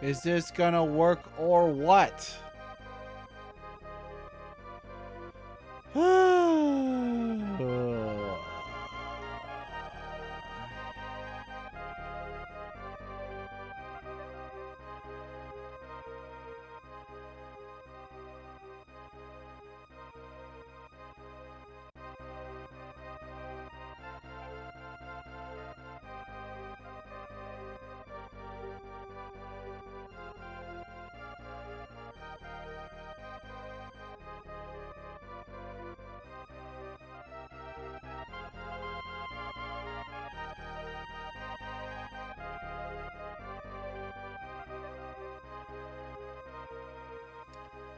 Is this gonna work or what?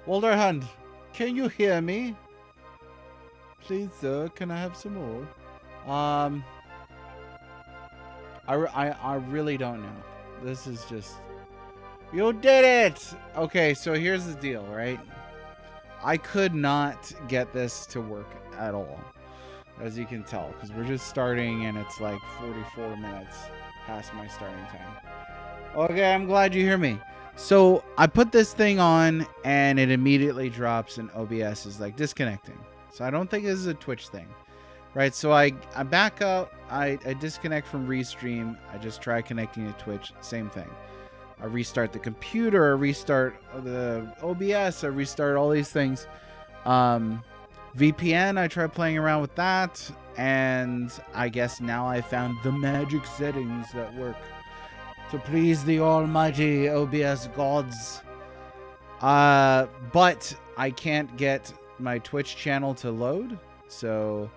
Walderhand, can you hear me? Please, sir, can I have some more? I really don't know. This is just... You did it! Okay, so here's the deal, right? I could not get this to work at all, as you can tell, because we're just starting and it's like 44 minutes past my starting time. Okay, I'm glad you hear me. So I put this thing on and it immediately drops and OBS is like disconnecting. So I don't think this is a Twitch thing, right? So I back up, I disconnect from Restream. I just try connecting to Twitch, same thing. I restart the computer, I restart the OBS, I restart all these things. VPN, I tried playing around with that, and I guess now I found the magic settings that work to please the almighty OBS gods. But I can't get my Twitch channel to load, so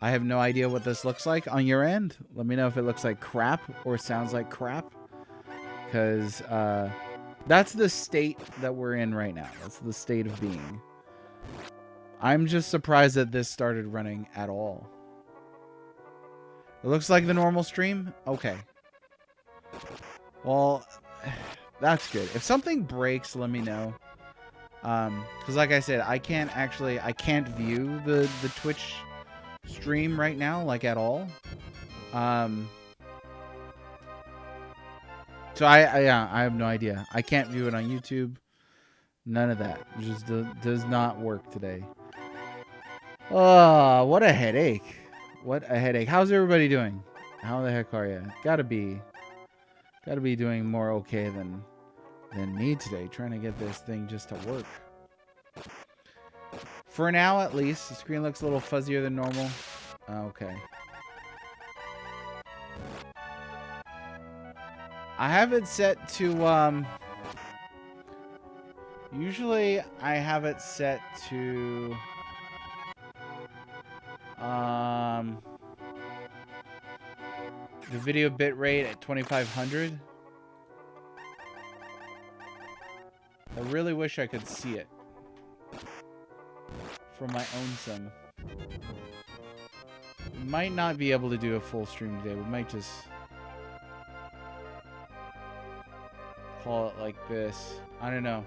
I have no idea what this looks like on your end. Let me know if it looks like crap or sounds like crap, because that's the state that we're in right now. That's the state of being. I'm just surprised that this started running at all. It looks like the normal stream? Okay. Well, that's good. If something breaks, let me know. Because like I said, I can't view the Twitch stream right now, like at all. So I have no idea. I can't view it on YouTube. None of that. It just does not work today. Oh, what a headache. What a headache. How's everybody doing? How the heck are you? Gotta be doing more okay than me today, trying to get this thing just to work. For now, at least. The screen looks a little fuzzier than normal. Okay. I have it set to, usually I have it set to, the video bitrate at 2500. I really wish I could see it for my own son. We might not be able to do a full stream today. We might just call it like this. I don't know.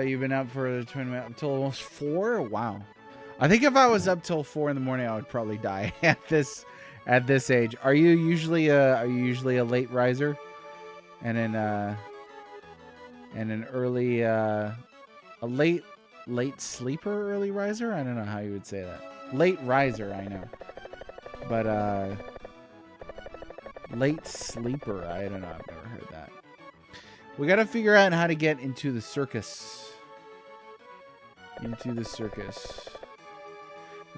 You've been up for the tournament until almost 4? Wow. I think if I was up till 4 in the morning, I would probably die at this age. Are you usually a late riser, and an early a late sleeper, early riser? I don't know how you would say that. Late riser, I know, but late sleeper, I don't know. I've never heard that. We got to figure out how to get into the circus. Into the circus.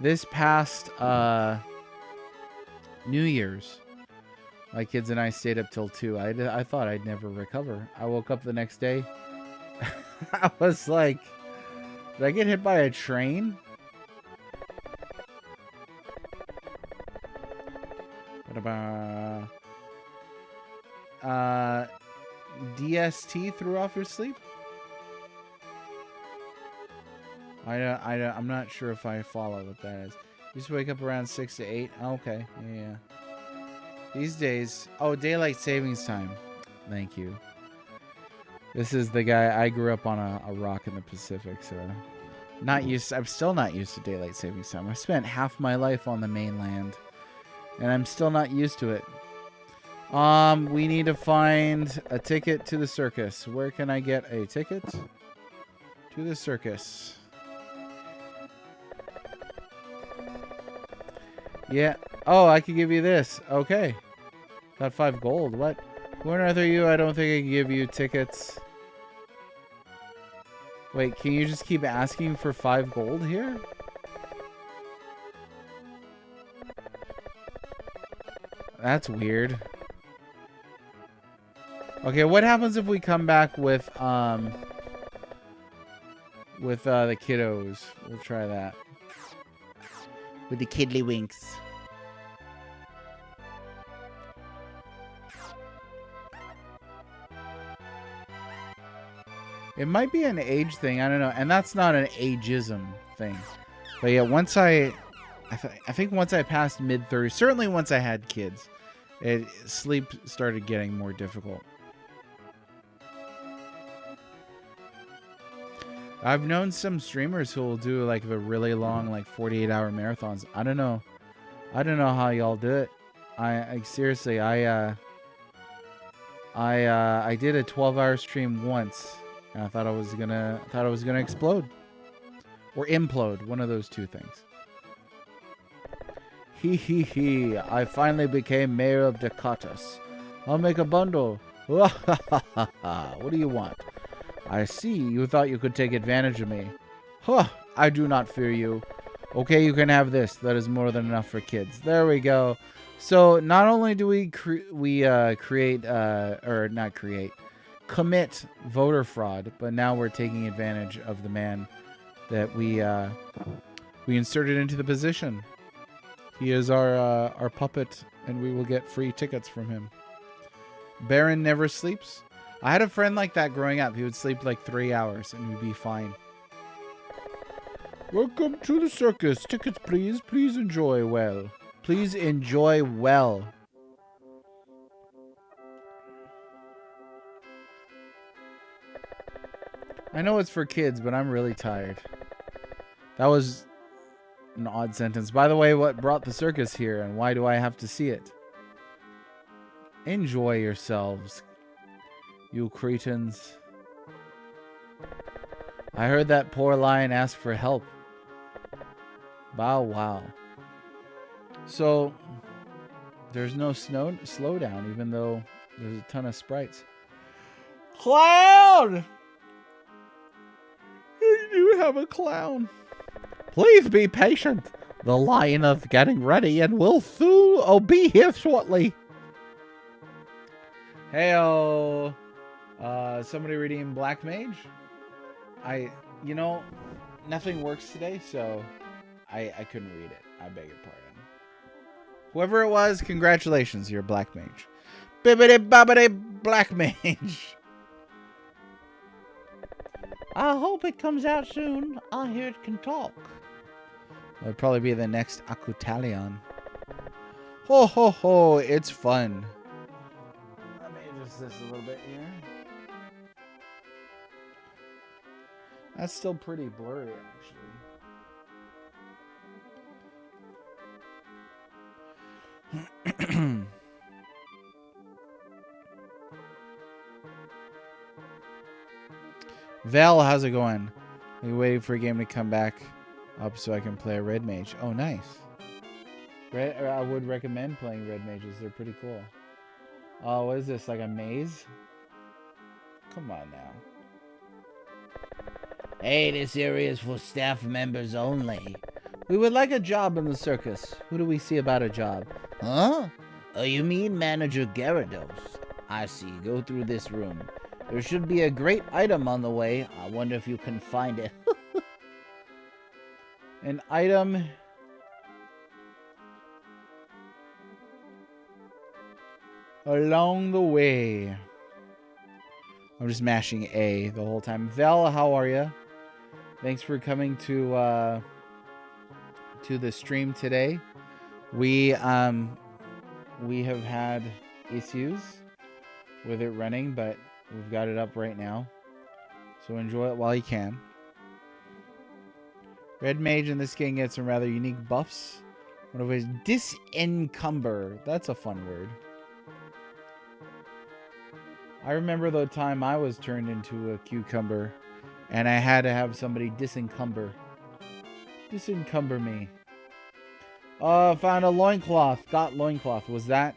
This past New Year's, my kids and I stayed up till 2. I thought I'd never recover. I woke up the next day. I was like, did I get hit by a train? What about DST threw off your sleep? I'm not sure if I follow what that is. You just wake up around 6 to 8. Okay, yeah. These days, oh, daylight savings time. Thank you. This is the guy. I grew up on a rock in the Pacific, so not used. I'm still not used to daylight savings time. I spent half my life on the mainland, and I'm still not used to it. We need to find a ticket to the circus. Where can I get a ticket to the circus? Yeah. Oh, I could give you this. Okay. Got 5 gold. What? Who on earth are you? I don't think I can give you tickets. Wait, can you just keep asking for 5 gold here? That's weird. Okay, what happens if we come back with the kiddos? We'll try that. With the kiddlywinks. It might be an age thing. I don't know. And that's not an ageism thing. But yeah, once I think once I passed mid-30s, certainly once I had kids, sleep started getting more difficult. I've known some streamers who will do like the really long, like 48-hour marathons. I don't know how y'all do it. I seriously, I did a 12-hour stream once, and I thought I was gonna explode or implode, one of those two things. He. I finally became mayor of Decatus. I'll make a bundle. What do you want? I see. You thought you could take advantage of me. Huh. I do not fear you. Okay, you can have this. That is more than enough for kids. There we go. So not only do we commit voter fraud, but now we're taking advantage of the man that we inserted into the position. He is our puppet, and we will get free tickets from him. Baron never sleeps. I had a friend like that growing up. He would sleep like 3 hours, and we'd be fine. Welcome to the circus. Tickets, please. Please enjoy well. Please enjoy well. I know it's for kids, but I'm really tired. That was an odd sentence. By the way, what brought the circus here, and why do I have to see it? Enjoy yourselves, you cretins. I heard that poor lion ask for help. Bow wow. So, there's no slowdown, even though there's a ton of sprites. Clown! You have a clown. Please be patient. The lion is getting ready and will soon be here shortly. Heyo. Somebody redeem Black Mage? You know, nothing works today, so I couldn't read it. I beg your pardon. Whoever it was, congratulations, you're a Black Mage. Bibbidi bobbidi Black Mage. I hope it comes out soon. I hear it can talk. It'll probably be the next Akutalion. Ho ho ho, it's fun. Let me adjust this a little bit here. That's still pretty blurry, actually. Val, how's it going? Are you waiting for a game to come back up so I can play a red mage? Oh, nice. I would recommend playing red mages. They're pretty cool. Oh, what is this? Like a maze? Come on now. Hey, this area is for staff members only. We would like a job in the circus. Who do we see about a job? Huh? Oh, you mean Manager Gyarados? I see. Go through this room. There should be a great item on the way. I wonder if you can find it. An item. Along the way. I'm just mashing A the whole time. Val, how are you? Thanks for coming to the stream today. We have had issues with it running, but We've got it up right now. So enjoy it while you can. Red Mage in this game gets some rather unique buffs. One of which disencumber. That's a fun word. I remember the time I was turned into a cucumber and I had to have somebody disencumber. Disencumber me. Found a loincloth. Got loincloth. Was that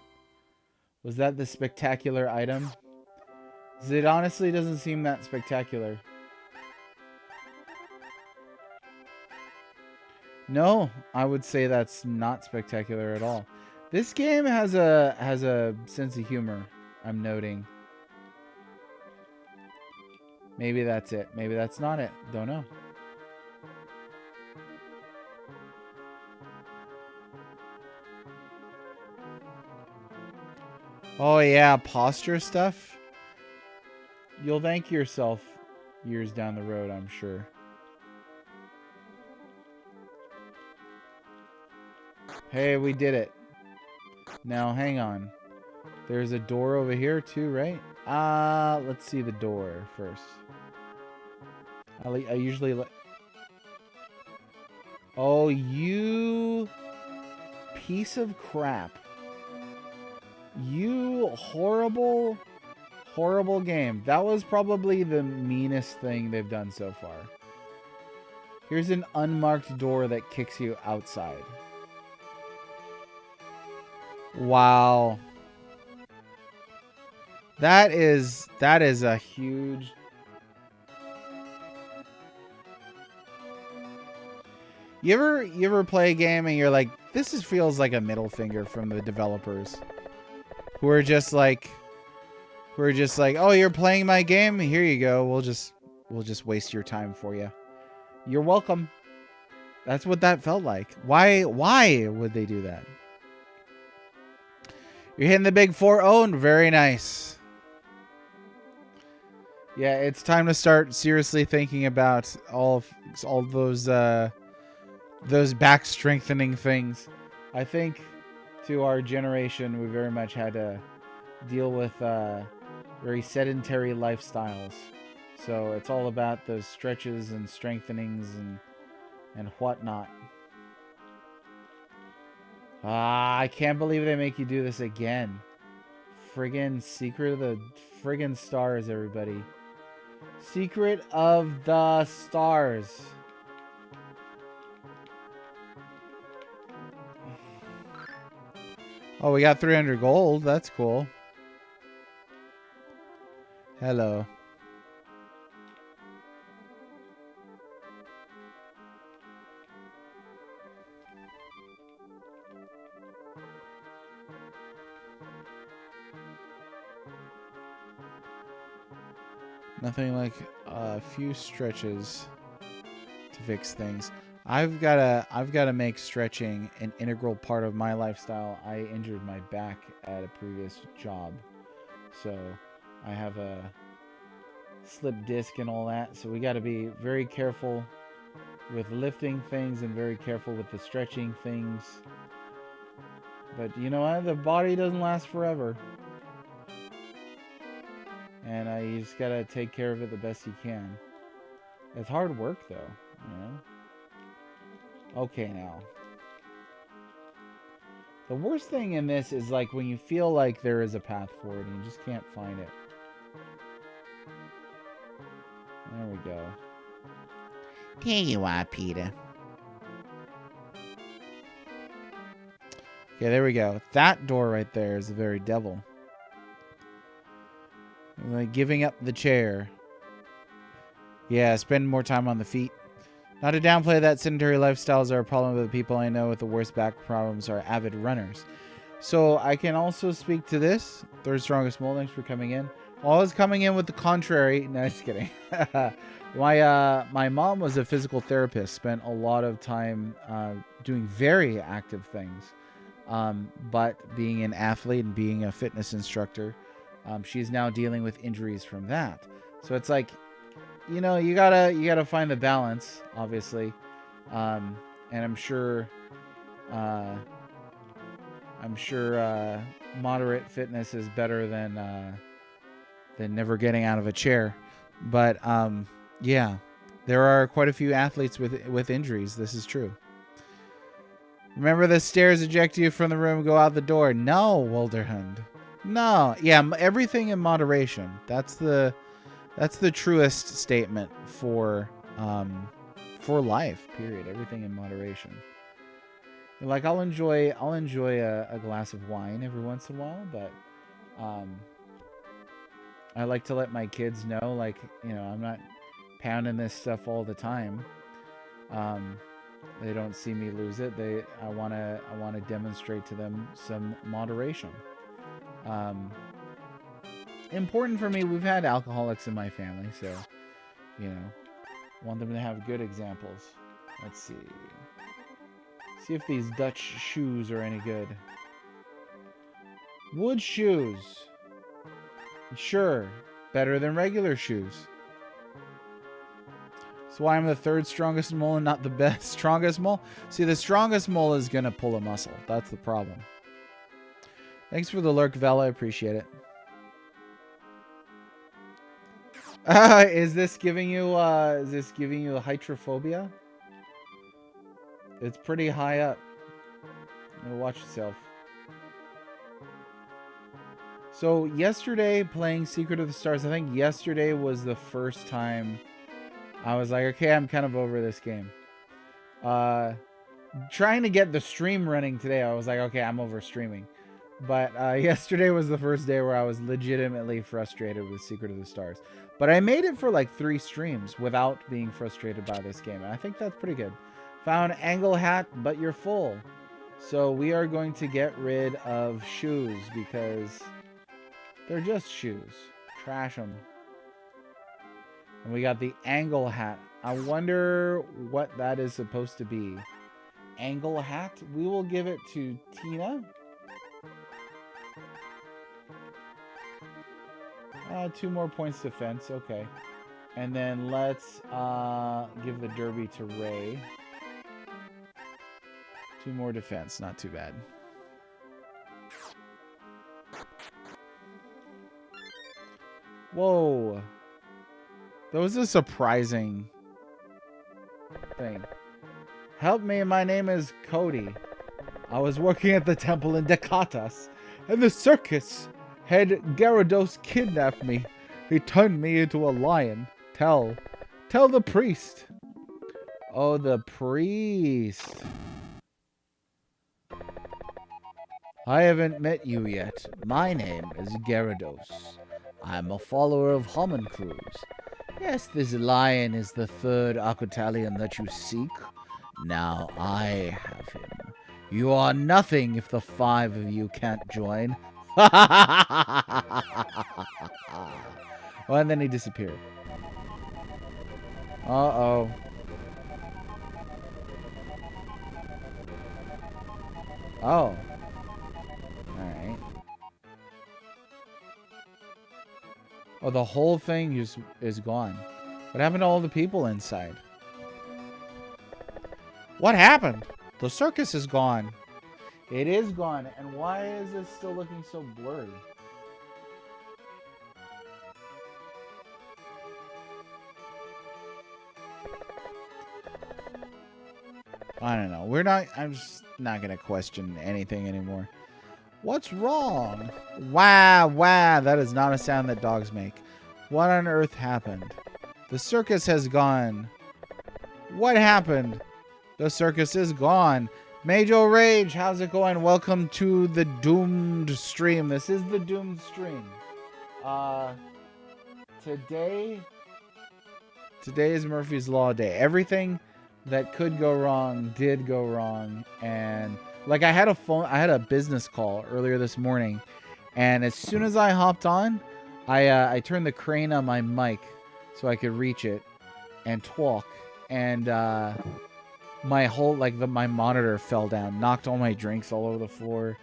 the spectacular item? It honestly doesn't seem that spectacular. No, I would say that's not spectacular at all. This game has a sense of humor, I'm noting. Maybe that's it. Maybe that's not it. Don't know. Oh yeah, posture stuff. You'll thank yourself years down the road, I'm sure. Hey, we did it. Now, hang on. There's a door over here too, right? Let's see the door first. I usually let... Oh, you piece of crap. You horrible, horrible game. That was probably the meanest thing they've done so far. Here's an unmarked door that kicks you outside. Wow. That is a huge... You ever play a game and you're like, this feels like a middle finger from the developers, who are just like, oh, you're playing my game? Here you go. We'll just waste your time for you. You're welcome. That's what that felt like. Why would they do that? You're hitting the big 4-0. Very nice. Yeah, it's time to start seriously thinking about all those back strengthening things. I think to our generation, we very much had to deal with very sedentary lifestyles. So it's all about those stretches and strengthenings and whatnot. I can't believe they make you do this again. Friggin' Secret of the friggin' Stars, everybody. Secret of the Stars. Oh, we got 300 gold. That's cool. Hello. Nothing like a few stretches to fix things. I've gotta make stretching an integral part of my lifestyle. I injured my back at a previous job, so I have a slip disc and all that. So we got to be very careful with lifting things and very careful with the stretching things. But you know what? The body doesn't last forever. And you just gotta take care of it the best you can. It's hard work, though, you know? Okay, now. The worst thing in this is like when you feel like there is a path forward and you just can't find it. There we go. There you are, Peter. Okay, there we go. That door right there is the very devil. Like giving up the chair. Yeah, spend more time on the feet. Not to downplay that sedentary lifestyles are a problem, but the people I know with the worst back problems are avid runners. So I can also speak to this. Third strongest mold, thanks for coming in. Always coming in with the contrary. No, just kidding. My mom was a physical therapist. Spent a lot of time doing very active things. But being an athlete and being a fitness instructor, she's now dealing with injuries from that. So it's like, you know, you gotta find the balance, obviously, and I'm sure moderate fitness is better than than never getting out of a chair. But yeah, there are quite a few athletes with injuries. This is true. Remember, the stairs eject you from the room, go out the door. No, Wilderhund. No. Yeah, everything in moderation. That's the truest statement for life, period. Everything in moderation. Like, I'll enjoy a glass of wine every once in a while, but I like to let my kids know, like, you know, I'm not pounding this stuff all the time. They don't see me lose it. I want to demonstrate to them some moderation. Important for me. We've had alcoholics in my family, so, you know, want them to have good examples. Let's see. See if these Dutch shoes are any good. Wood shoes. Sure, better than regular shoes. So why I'm the third strongest mole and not the best strongest mole? See, the strongest mole is going to pull a muscle. That's the problem. Thanks for the lurk, Vela. I appreciate it. Is this giving you hydrophobia? It's pretty high up. Watch yourself. So yesterday, playing Secret of the Stars, I think yesterday was the first time I was like, okay, I'm kind of over this game. Trying to get the stream running today, I was like, okay, I'm over streaming. But yesterday was the first day where I was legitimately frustrated with Secret of the Stars. But I made it for like 3 streams without being frustrated by this game. And I think that's pretty good. Found angle hat, but you're full. So we are going to get rid of shoes because they're just shoes. Trash them. And we got the angle hat. I wonder what that is supposed to be. Angle hat? We will give it to Tina. 2 more points defense. Okay. And then let's give the derby to Ray. 2 more defense. Not too bad. Whoa. That was a surprising thing. Help me, my name is Cody. I was working at the temple in Decatas, and the circus head Gyarados kidnapped me. He turned me into a lion. Tell the priest. Oh, the priest. I haven't met you yet. My name is Gyarados. I'm a follower of Homuncruz. Yes, this lion is the 3rd Aquatalion that you seek. Now I have him. You are nothing if the 5 of you can't join. Oh, and then he disappeared. Uh-oh. Oh. Alright. Oh, the whole thing is gone. What happened to all the people inside? What happened? The circus is gone. It is gone. And why is this still looking so blurry? I don't know. I'm just not going to question anything anymore. What's wrong? Wow, wow. That is not a sound that dogs make. What on earth happened? The circus has gone. What happened? The circus is gone. Major Rage, how's it going? Welcome to the Doomed stream. This is the Doomed stream. Today is Murphy's Law Day. Everything that could go wrong did go wrong, and like I had a business call earlier this morning, and as soon as I hopped on, I turned the crane on my mic so I could reach it and talk, and my whole my monitor fell down, knocked all my drinks all over the floor.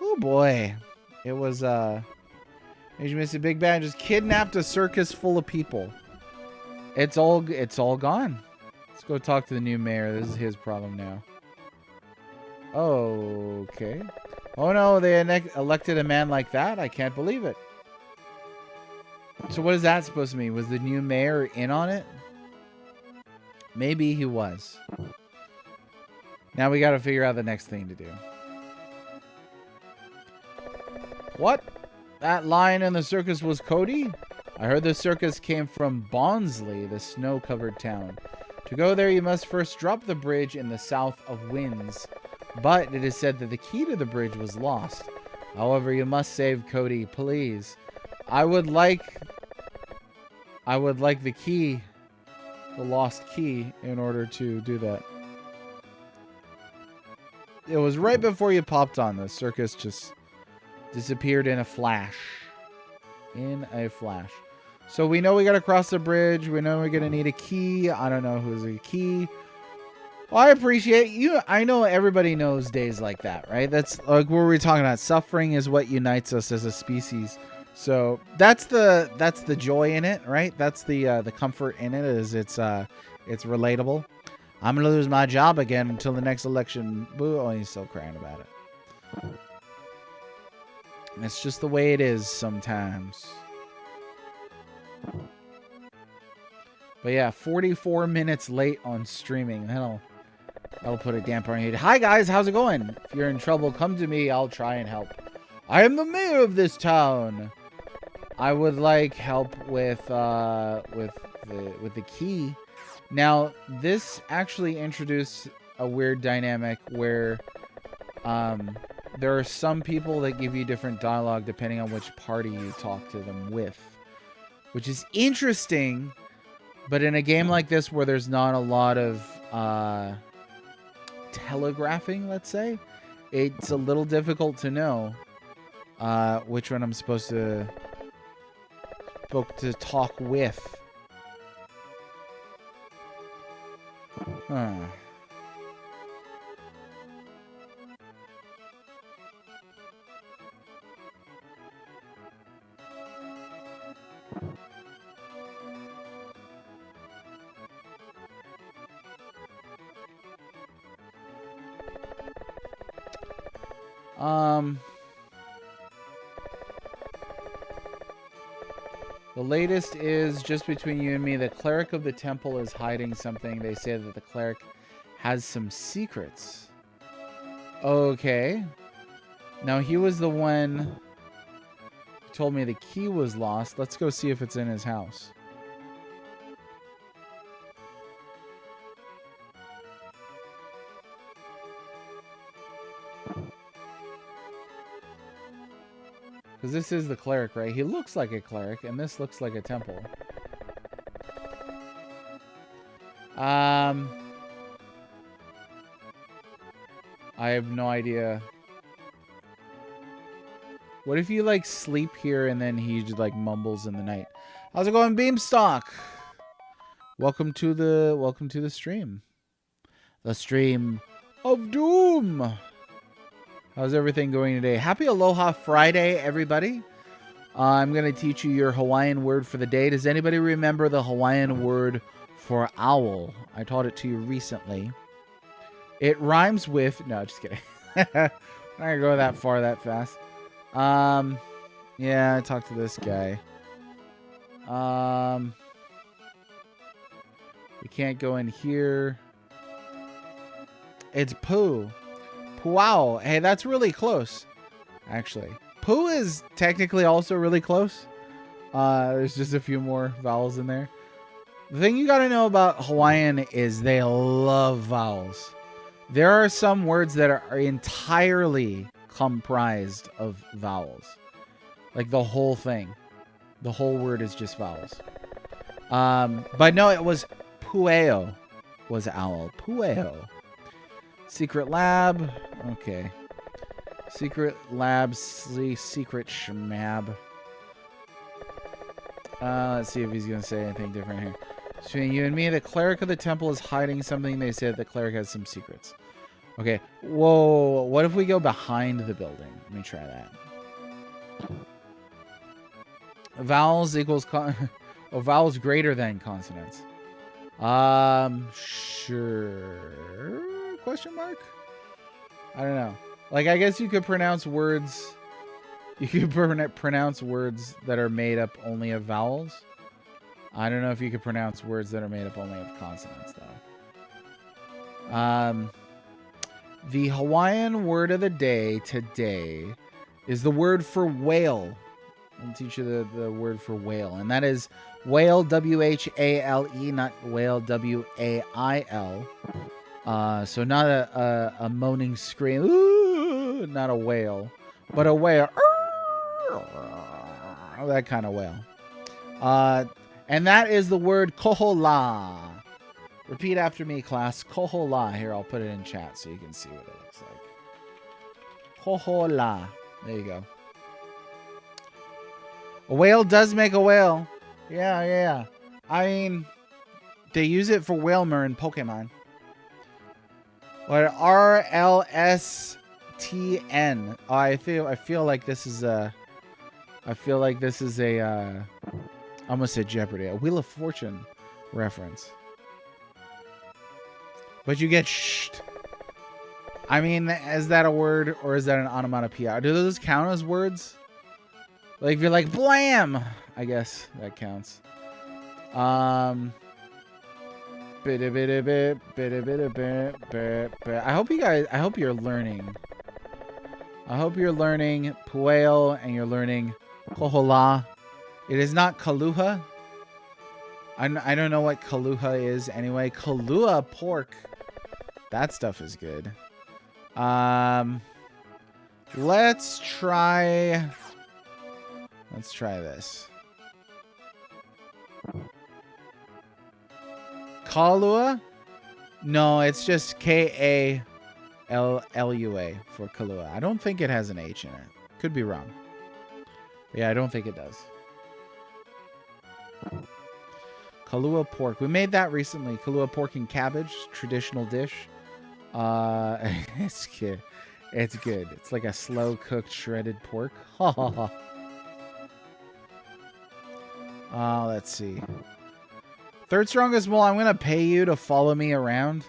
Oh boy, it was Major Missy Big Bad just kidnapped a circus full of people. It's all gone. Let's go talk to the new mayor. This is his problem now. Okay. Oh no, they elected a man like that? I can't believe it. So what is that supposed to mean? Was the new mayor in on it? Maybe he was. Now we got to figure out the next thing to do. What? That lion in the circus was Cody? I heard the circus came from Bonsley, the snow-covered town. To go there, you must first drop the bridge in the south of Winds. But it is said that the key to the bridge was lost. However, you must save Cody, please. I would like the key, the lost key, in order to do that. It was right before you popped on. The circus just disappeared in a flash. In a flash. So we know we gotta cross the bridge. We know we're gonna need a key. I don't know who's a key. Well, I appreciate you. I know everybody knows days like that, right? That's like what we're talking about. Suffering is what unites us as a species. So that's the joy in it, right? That's the comfort in it. Is it's relatable. I'm gonna lose my job again until the next election. Boo! Oh, he's still crying about it. It's just the way it is sometimes. But yeah, 44 minutes late on streaming. That'll put a damper on you. Hi guys, how's it going? If you're in trouble, come to me. I'll try and help. I am the mayor of this town. I would like help with the key. Now, this actually introduced a weird dynamic where there are some people that give you different dialogue depending on which party you talk to them with, which is interesting. But in a game like this where there's not a lot of telegraphing, let's say, it's a little difficult to know which one I'm supposed to talk with. Huh. The latest is just between you and me. The cleric of the temple is hiding something. They say that the cleric has some secrets. Okay. Now, he was the one who told me the key was lost. Let's go see if it's in his house. Because this is the cleric, right? He looks like a cleric, and this looks like a temple. I have no idea. What if you, like, sleep here and then he just, like, mumbles in the night? How's it going, Beamstock? Welcome to the stream. The stream of doom. How's everything going today? Happy Aloha Friday, everybody. I'm going to teach you your Hawaiian word for the day. Does anybody remember the Hawaiian word for owl? I taught it to you recently. It rhymes with... No, just kidding. I'm not going to go that far that fast. Yeah, I talked to this guy. We can't go in here. It's poo. Wow, hey, that's really close, actually. Poo is technically also really close. There's just a few more vowels in there. The thing you gotta know about Hawaiian is they love vowels. There are some words that are entirely comprised of vowels. Like the whole thing. The whole word is just vowels. But no, it was pueo was owl. Pueo. Secret lab. Okay. Secret lab. Secret schmab. Let's see if he's going to say anything different here. Between you and me, the cleric of the temple is hiding something. They said the cleric has some secrets. Okay. Whoa. What if we go behind the building? Let me try that. Vowels equals... vowels greater than consonants. Sure... Question mark? I don't know. Like, I guess you could pronounce words You can pronounce words that are made up only of vowels. I don't know if you could pronounce words that are made up only of consonants, though. The Hawaiian word of the day today is the word for whale. I'll teach you the word for whale, and that is whale, W-H-A-L-E, not whale, W-A-I-L. So not a moaning scream, ooh, not a whale, but a whale, that kind of whale. And that is the word kohola. Repeat after me, class. Kohola. Here, I'll put it in chat so you can see what it looks like. Kohola. There you go. A whale does make a whale. Yeah. I mean, they use it for Whalmer in Pokemon. What RLSTN? Oh, I feel like this is a. I almost said Jeopardy, a Wheel of Fortune reference. But you get sht. I mean, is that a word or is that an onomatopoeia? Do those count as words? Like if you're like blam, I guess that counts. I hope you're learning. I hope you're learning Pueo and you're learning Kohola. It is not Kaluha. I don't know what Kaluha is anyway. Kalua pork. That stuff is good. Let's try this. Kalua? No, it's just Kalua for Kalua. I don't think it has an H in it. Could be wrong. Yeah, I don't think it does. Kalua pork. We made that recently. Kalua pork and cabbage, traditional dish. It's good. It's good. It's like a slow cooked shredded pork. Let's see. Third strongest mole, I'm gonna pay you to follow me around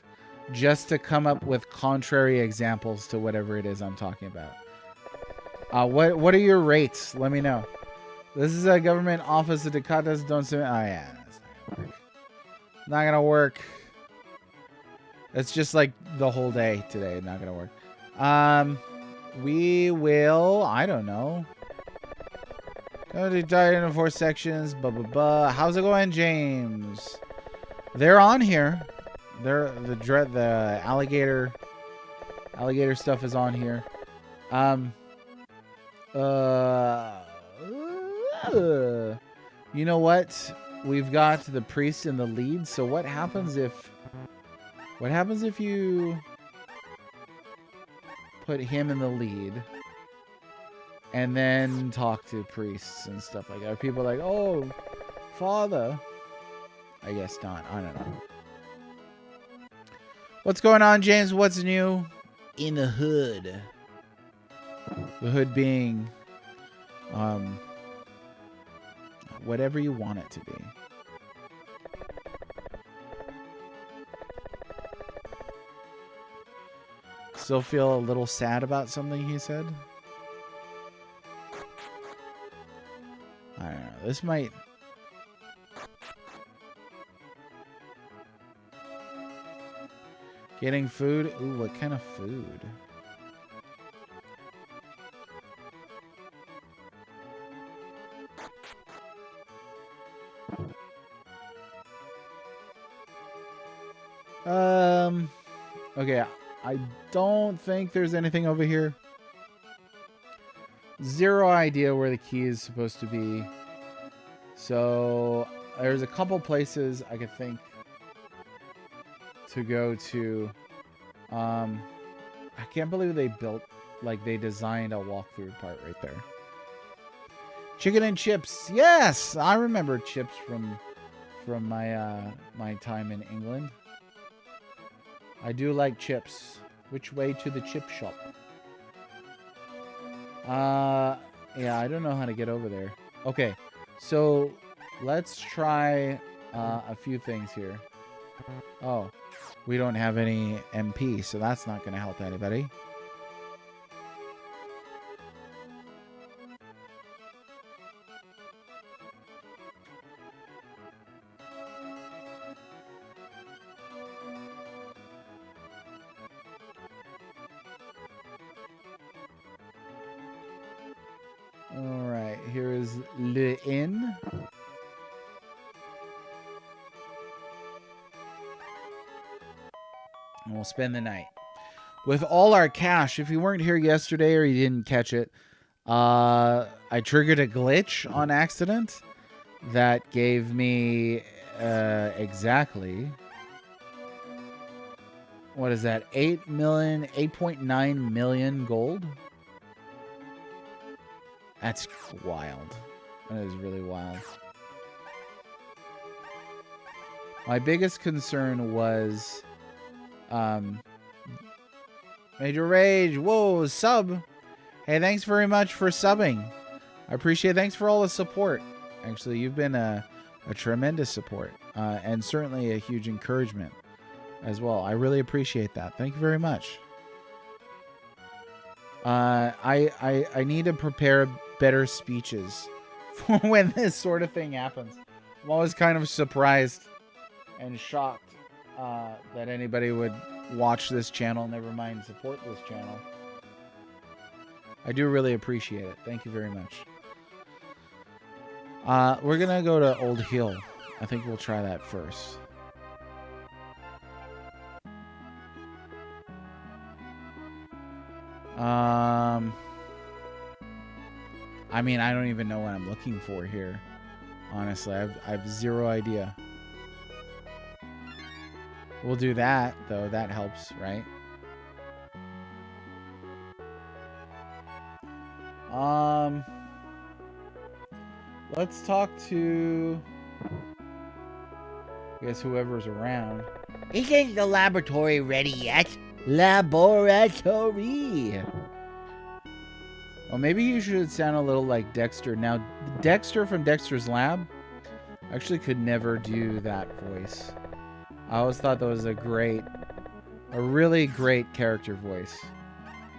just to come up with contrary examples to whatever it is I'm talking about. What are your rates? Let me know. This is a government office. The Dakotas don't submit. Oh yeah, that's not gonna work. It's just like the whole day today. Not gonna work. We will. I don't know. Going to die into 4 sections. How's it going, James? They're on here. They're the alligator stuff is on here. You know what? We've got the priest in the lead. So what happens if you put him in the lead and then talk to priests and stuff like that? Are people like, oh, Father? I guess not. I don't know. What's going on, James? What's new in the hood? The hood being whatever you want it to be. Still feel a little sad about something he said? I don't know. This might... Getting food? Ooh, what kind of food? Okay, I don't think there's anything over here. Zero idea where the key is supposed to be. So there's a couple places I could think to go to. I can't believe they designed a walkthrough part right there. Chicken and chips. Yes, I remember chips from my my time in England. I do like chips. Which way to the chip shop? Yeah, I don't know how to get over there. Okay, so let's try a few things here. Oh, we don't have any MP, so that's not going to help anybody. All right, here is Le Inn. And we'll spend the night. With all our cash, if you weren't here yesterday or you didn't catch it, I triggered a glitch on accident that gave me exactly, what is that, 8.9 million gold? That's wild. That is really wild. My biggest concern was Major Rage. Whoa, sub. Hey, thanks very much for subbing. I appreciate it. Thanks for all the support. Actually, you've been a tremendous support and certainly a huge encouragement as well. I really appreciate that. Thank you very much. I need to prepare better speeches for when this sort of thing happens. I'm always kind of surprised and shocked that anybody would watch this channel, never mind support this channel. I do really appreciate it. Thank you very much. We're gonna go to Old Hill. I think we'll try that first. I mean, I don't even know what I'm looking for here. Honestly, I have zero idea. We'll do that, though. That helps, right? Let's talk to, I guess, whoever's around. Isn't the laboratory ready yet? Laboratory. Well, maybe you should sound a little like Dexter. Now, Dexter from Dexter's Lab actually could never do that voice. I always thought that was a really great character voice,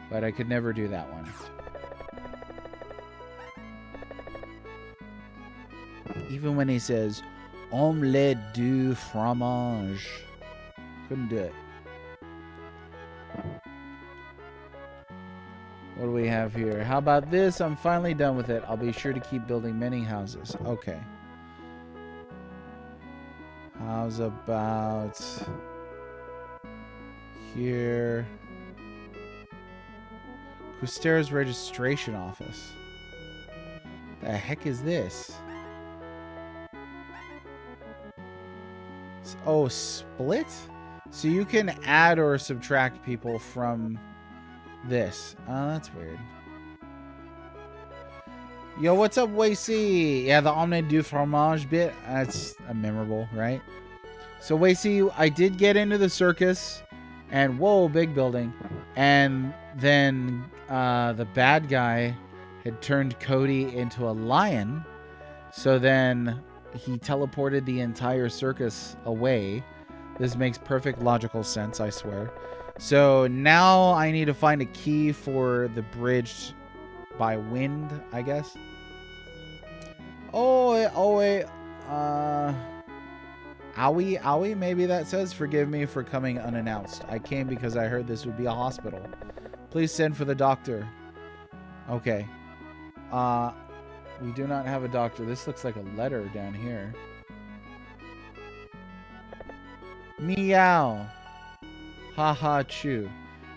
but I could never do that one. Even when he says, omelette du fromage. Couldn't do it. What do we have here? How about this? I'm finally done with it. I'll be sure to keep building many houses. Okay. How's about here? Cousteau's registration office. The heck is this? Oh, split? So you can add or subtract people from this. Oh, that's weird. Yo, what's up, Wacy? Yeah, the omelette du fromage bit. That's memorable, right? So, Wacy, I did get into the circus. And, whoa, big building. And then the bad guy had turned Cody into a lion. So then he teleported the entire circus away. This makes perfect logical sense, I swear. So now I need to find a key for the bridge by wind, I guess. Owie, maybe that says. Forgive me for coming unannounced. I came because I heard this would be a hospital. Please send for the doctor. Okay. We do not have a doctor. This looks like a letter down here. Meow. Ha ha chew.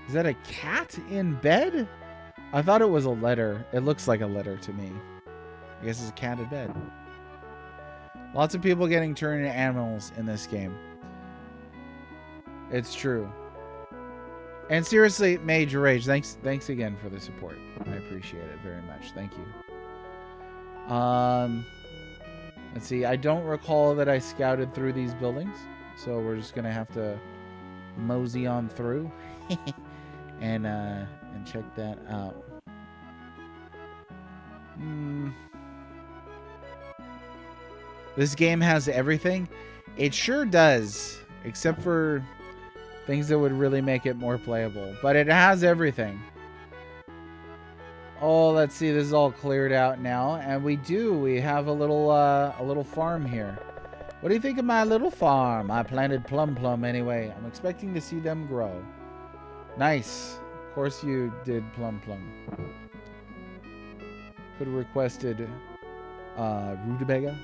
Is that a cat in bed? I thought it was a letter. It looks like a letter to me. I guess it's a cat in bed. Lots of people getting turned into animals in this game. It's true. And seriously, Major Rage, thanks again for the support. I appreciate it very much. Thank you. Let's see. I don't recall that I scouted through these buildings, so we're just gonna have to mosey on through and check that out. This game has everything. It sure does, except for things that would really make it more playable. But it has everything. Oh, let's see. This is all cleared out now, and we have a little farm here. What do you think of my little farm? I planted plum anyway. I'm expecting to see them grow. Nice. Of course you did plum. Could have requested rutabaga,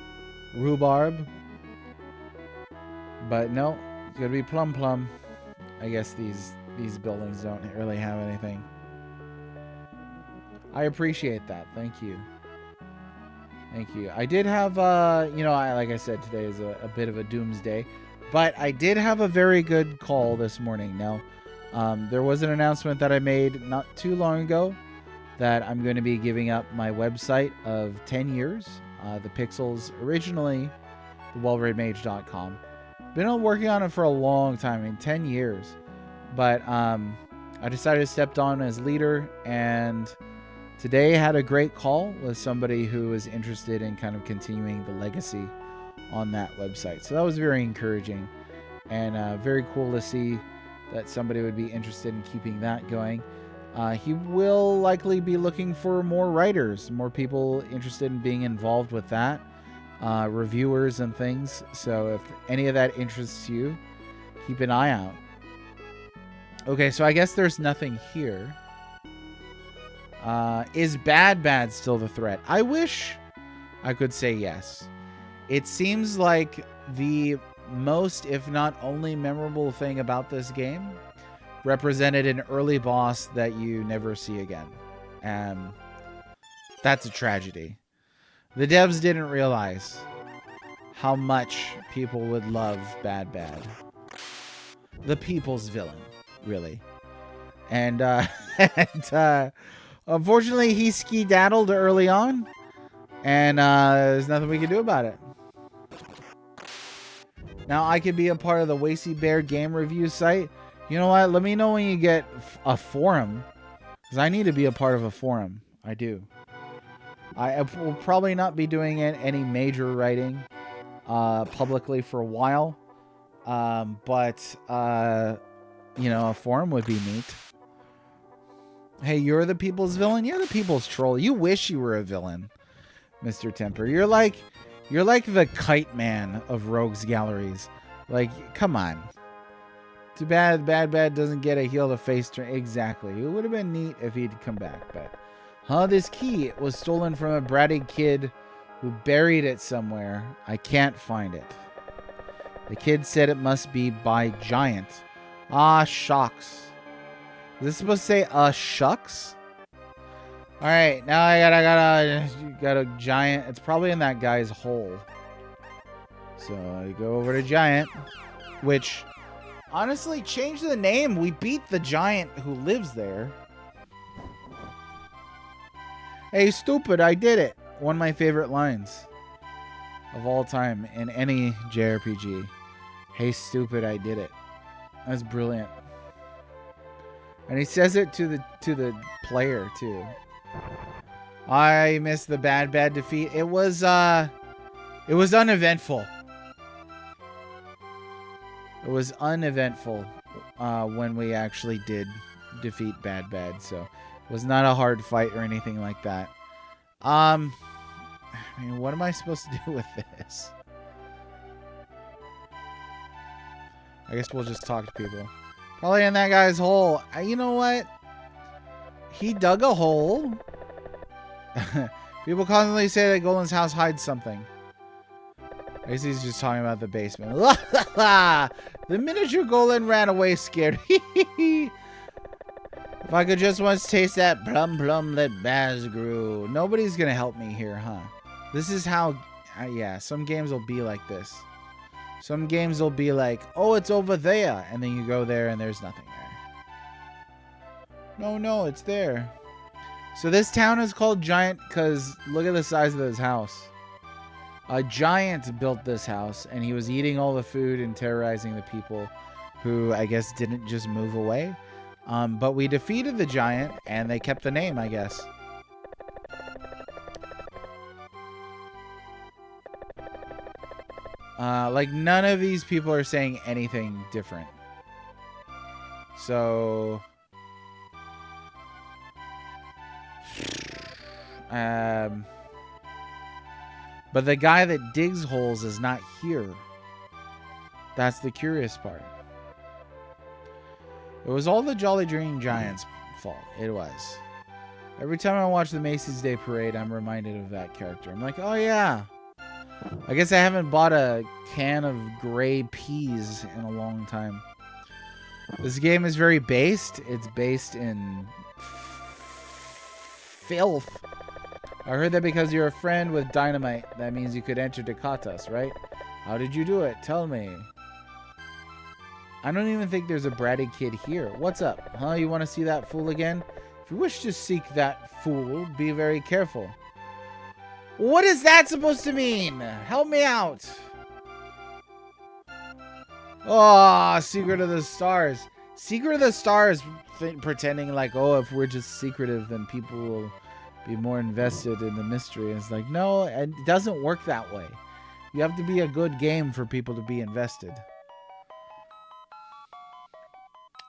rhubarb. But no, it's gonna be plum. I guess these buildings don't really have anything. I appreciate that. Thank you. Thank you. I did have, like I said, today is a bit of a doomsday, but I did have a very good call this morning. Now, there was an announcement that I made not too long ago that I'm going to be giving up my website of 10 years. The Pixels, originally, thewellreadmage.com. Been working on it for a long time, 10 years. But I decided to step on as leader, and today had a great call with somebody who is interested in kind of continuing the legacy on that website. So that was very encouraging and very cool to see that somebody would be interested in keeping that going. He will likely be looking for more writers, more people interested in being involved with that, reviewers and things. So if any of that interests you, keep an eye out. Okay, so I guess there's nothing here. Is bad still the threat? I wish I could say yes. It seems like the most, if not only, memorable thing about this game represented an early boss that you never see again. That's a tragedy. The devs didn't realize how much people would love Bad. The people's villain, really. And unfortunately, he skedaddled early on, and there's nothing we can do about it. Now, I could be a part of the Wacy Bear game review site. You know what? Let me know when you get a forum, because I need to be a part of a forum. I do. I will probably not be doing any major writing publicly for a while, but a forum would be neat. Hey, you're the people's villain? You're the people's troll. You wish you were a villain, Mr. Temper. You're like the Kite Man of Rogues Galleries. Like, come on. Too bad Bad doesn't get a heel to face turn. Exactly. It would have been neat if he'd come back, but this key was stolen from a bratty kid who buried it somewhere. I can't find it. The kid said it must be by Giant. Ah, shucks. Is this supposed to say, shucks? Alright, now I got a Giant. It's probably in that guy's hole. So I go over to Giant, which, honestly, change the name. We beat the Giant who lives there. Hey, stupid, I did it. One of my favorite lines of all time in any JRPG. Hey, stupid, I did it. That's brilliant. And he says it to the player too. I missed the bad defeat. It was uneventful. It was uneventful when we actually did defeat Bad. So it was not a hard fight or anything like that. I mean, what am I supposed to do with this? I guess we'll just talk to people. Probably in that guy's hole. You know what? He dug a hole. People constantly say that Golan's house hides something. I guess he's just talking about the basement. The miniature Golan ran away scared. If I could just once taste that plum that Baz grew. Nobody's going to help me here, huh? This is how... yeah, some games will be like this. Some games will be like, oh, it's over there. And then you go there and there's nothing there. No, it's there. So this town is called Giant because look at the size of this house. A giant built this house and he was eating all the food and terrorizing the people who I guess didn't just move away. But we defeated the giant and they kept the name, I guess. Like none of these people are saying anything different. So, but the guy that digs holes is not here. That's the curious part. It was all the Jolly Green Giant's fault. It was. Every time I watch the Macy's Day Parade, I'm reminded of that character. I'm like, oh yeah. I guess I haven't bought a can of gray peas in a long time. This game is very based. It's based in filth. I heard that because you're a friend with dynamite, that means you could enter Dakatas, right? How did you do it? Tell me. I don't even think there's a bratty kid here. What's up? Huh? You want to see that fool again? If you wish to seek that fool, be very careful. What is that supposed to mean? Help me out. Oh, Secret of the Stars. Secret of the Stars pretending like, oh, if we're just secretive, then people will be more invested in the mystery. And it's like, no, it doesn't work that way. You have to be a good game for people to be invested.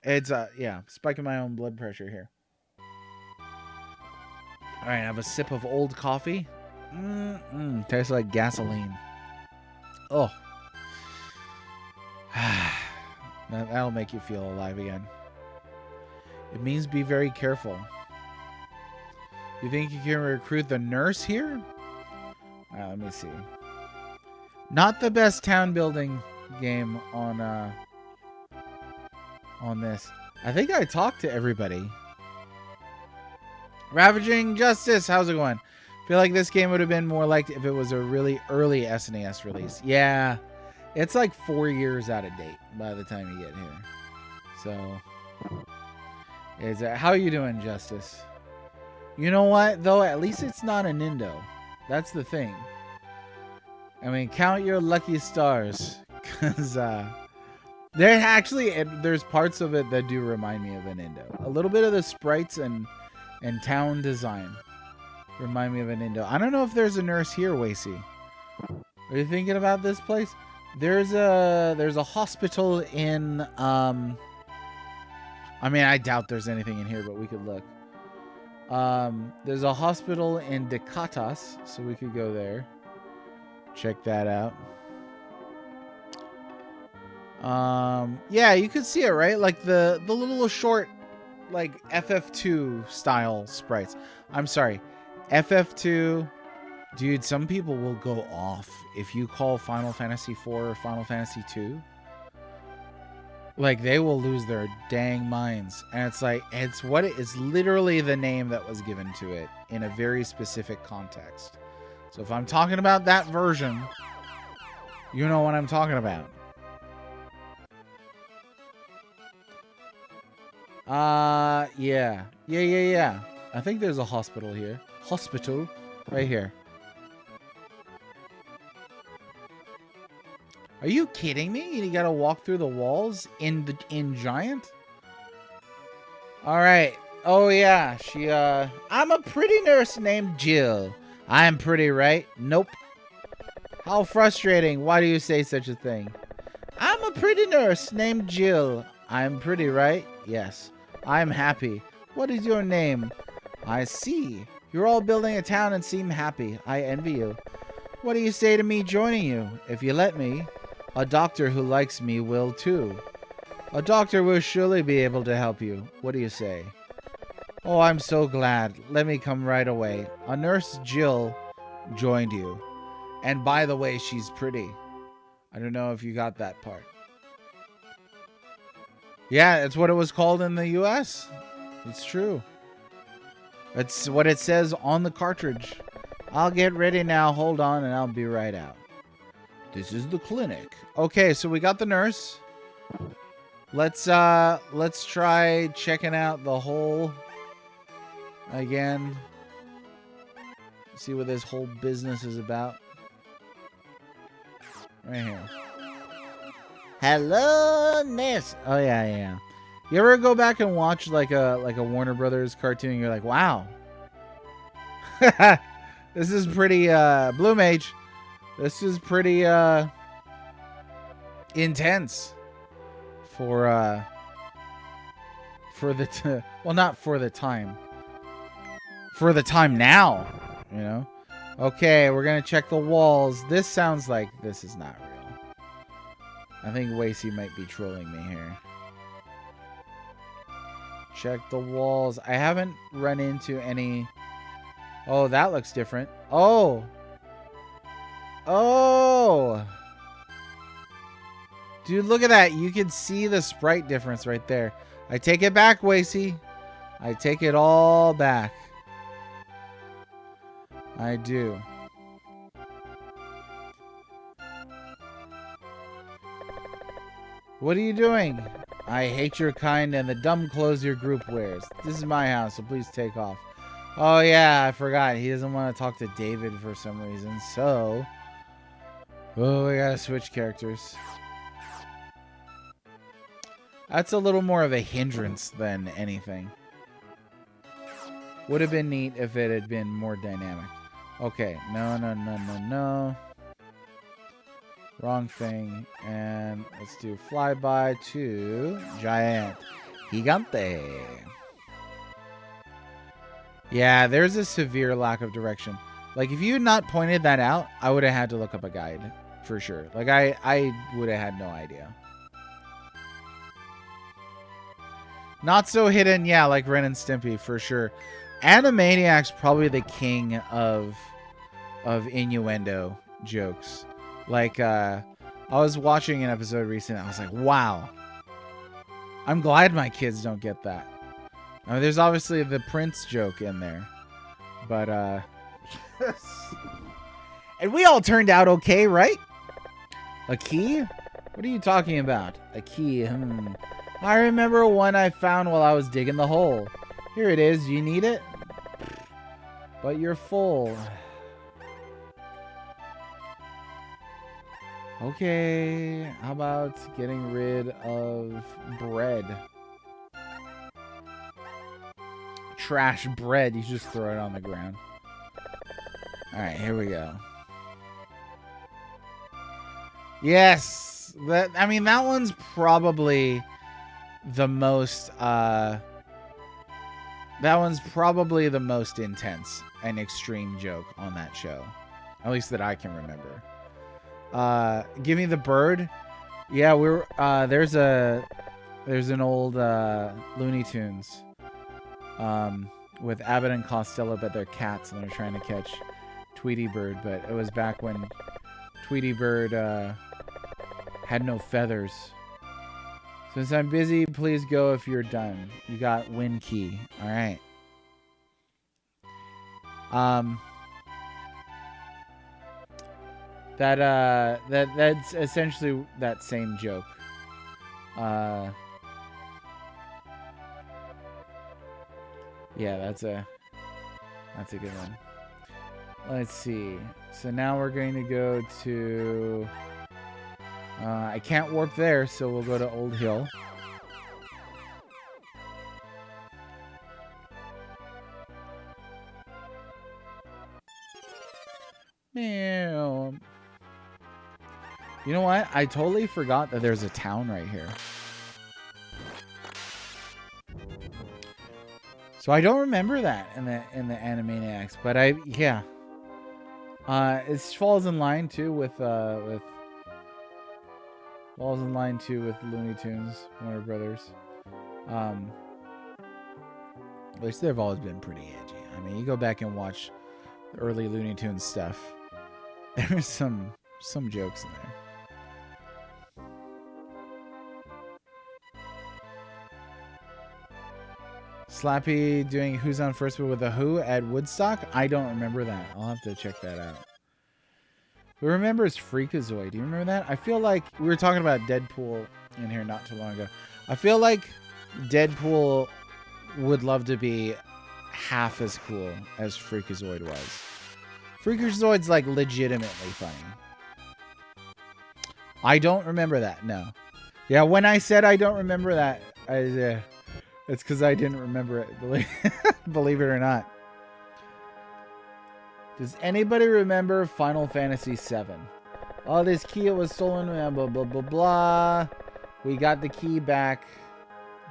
It's, yeah, spiking my own blood pressure here. All right, I have a sip of old coffee. Tastes like gasoline. Oh. That'll make you feel alive again. It means be very careful. You think you can recruit the nurse here? Let me see. Not the best town building game on this. I think I talked to everybody. Ravaging Justice, how's it going? Feel like this game would have been more liked if it was a really early SNES release. Yeah, it's like 4 years out of date by the time you get here. So, how you doing, Justice? You know what, though? At least it's not a Nindo. That's the thing. I mean, count your lucky stars. Because, there's parts of it that do remind me of a Nindo. A little bit of the sprites and town design remind me of a Nindo. I don't know if there's a nurse here, Wacy. Are you thinking about this place? There's a hospital in, I mean, I doubt there's anything in here, but we could look. There's a hospital in Dakatas, so we could go there. Check that out. Yeah, you could see it, right? Like the little short, like FF2 style sprites. I'm sorry, FF2. Dude, some people will go off if you call Final Fantasy 4 or Final Fantasy 2. Like, they will lose their dang minds. And it's like, it's literally the name that was given to it in a very specific context. So if I'm talking about that version, you know what I'm talking about. Yeah. I think there's a hospital here. Hospital right here. Are you kidding me? You gotta walk through the walls in Giant? Alright. Oh yeah, I'm a pretty nurse named Jill. I'm pretty, right? Nope. How frustrating. Why do you say such a thing? I'm a pretty nurse named Jill. I'm pretty, right? Yes. I'm happy. What is your name? I see. You're all building a town and seem happy. I envy you. What do you say to me joining you? If you let me. A doctor who likes me will too. A doctor will surely be able to help you. What do you say? Oh, I'm so glad. Let me come right away. A nurse, Jill, joined you. And by the way, she's pretty. I don't know if you got that part. Yeah, it's what it was called in the US. It's true. That's what it says on the cartridge. I'll get ready now. Hold on, and I'll be right out. This is the clinic. Okay, so we got the nurse. Let's try checking out the hole again. See what this whole business is about. Right here. Hello, miss. Oh yeah. You ever go back and watch like a Warner Brothers cartoon and you're like, wow. This is pretty Blue Mage. This is pretty intense for the well, not for the time. For the time now, you know. Okay, we're gonna check the walls. This sounds like this is not real. I think Wacy might be trolling me here. Check the walls. I haven't run into any... Oh, that looks different. Oh! Oh! Dude, look at that. You can see the sprite difference right there. I take it back, Wasey. I take it all back. I do. What are you doing? I hate your kind and the dumb clothes your group wears. This is my house, so please take off. Oh, yeah, I forgot. He doesn't want to talk to David for some reason, so... Oh, we gotta switch characters. That's a little more of a hindrance than anything. Would have been neat if it had been more dynamic. Okay, no. Wrong thing. And let's do flyby to Giant Gigante. Yeah, there's a severe lack of direction. Like, if you had not pointed that out, I would have had to look up a guide for sure. Like, I would have had no idea. Not so hidden, yeah, like Ren and Stimpy for sure. Animaniac's probably the king of innuendo jokes. Like, I was watching an episode recently. I was like, wow. I'm glad my kids don't get that. I mean, there's obviously the Prince joke in there. But, and we all turned out okay, right? A key? What are you talking about? A key, I remember one I found while I was digging the hole. Here it is. You need it? But you're full. Okay. How about getting rid of bread? Trash bread. You just throw it on the ground. Alright, here we go. Yes! I mean, that one's probably... the most intense and extreme joke on that show, at least that I can remember. Give me the bird. Yeah, we're there's an old Looney Tunes with Abbott and Costello, but they're cats and they're trying to catch Tweety Bird, but it was back when Tweety Bird had no feathers. Since I'm busy, please go if you're done. You got win key. All right. That's essentially that same joke. Yeah, that's a good one. Let's see. So now we're going to go to... I can't warp there, so we'll go to Old Hill. Meow. You know what? I totally forgot that there's a town right here. So I don't remember that in the Animaniacs, but yeah. It falls in line too with falls in line too with Looney Tunes, Warner Brothers. Which they've always been pretty edgy. I mean, you go back and watch the early Looney Tunes stuff. There's some jokes in there. Slappy doing Who's on First with a Who at Woodstock? I don't remember that. I'll have to check that out. Who remembers Freakazoid? Do you remember that? I feel like we were talking about Deadpool in here not too long ago. I feel like Deadpool would love to be half as cool as Freakazoid was. Freakazoid's like legitimately funny. I don't remember that. No. Yeah, when I said I don't remember that, it's because I didn't remember it. Believe it or not. Does anybody remember Final Fantasy VII? Oh, this key was stolen. Blah, blah, blah, blah. We got the key back.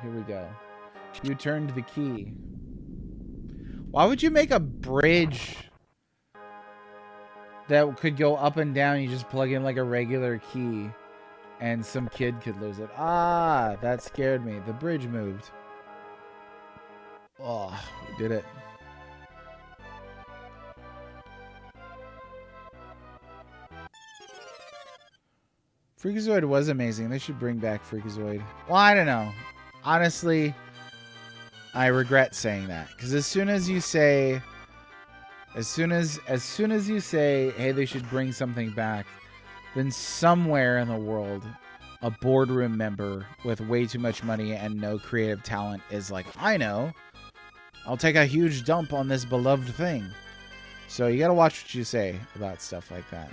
Here we go. You turned the key. Why would you make a bridge that could go up and down? You just plug in like a regular key and some kid could lose it. Ah, that scared me. The bridge moved. Oh, we did it. Freakazoid was amazing. They should bring back Freakazoid. Well, I don't know. Honestly, I regret saying that because as soon as you say, you say, hey, they should bring something back, then somewhere in the world, a boardroom member with way too much money and no creative talent is like, I know, I'll take a huge dump on this beloved thing. So you gotta watch what you say about stuff like that.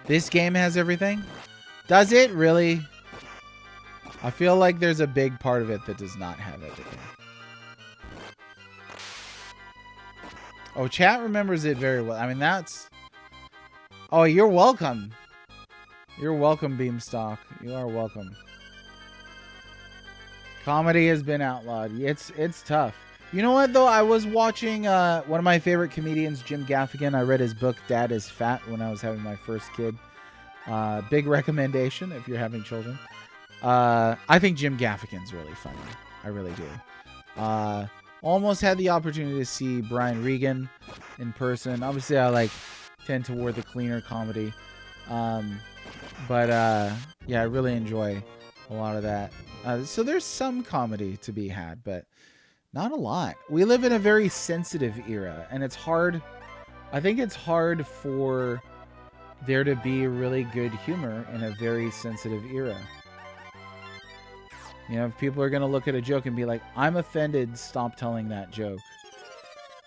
This game has everything? Does it really? I feel like there's a big part of it that does not have everything. Oh, chat remembers it very well. I mean, that's... Oh, you're welcome. You're welcome, Beamstock. You are welcome. Comedy has been outlawed. It's tough. You know what, though? I was watching one of my favorite comedians, Jim Gaffigan. I read his book, Dad is Fat, when I was having my first kid. Big recommendation if you're having children. I think Jim Gaffigan's really funny. I really do. Almost had the opportunity to see Brian Regan in person. Obviously, I tend toward the cleaner comedy. But yeah, I really enjoy a lot of that. So there's some comedy to be had, but not a lot. We live in a very sensitive era, and it's hard. I think it's hard for there to be really good humor in a very sensitive era. You know, if people are going to look at a joke and be like, I'm offended, stop telling that joke.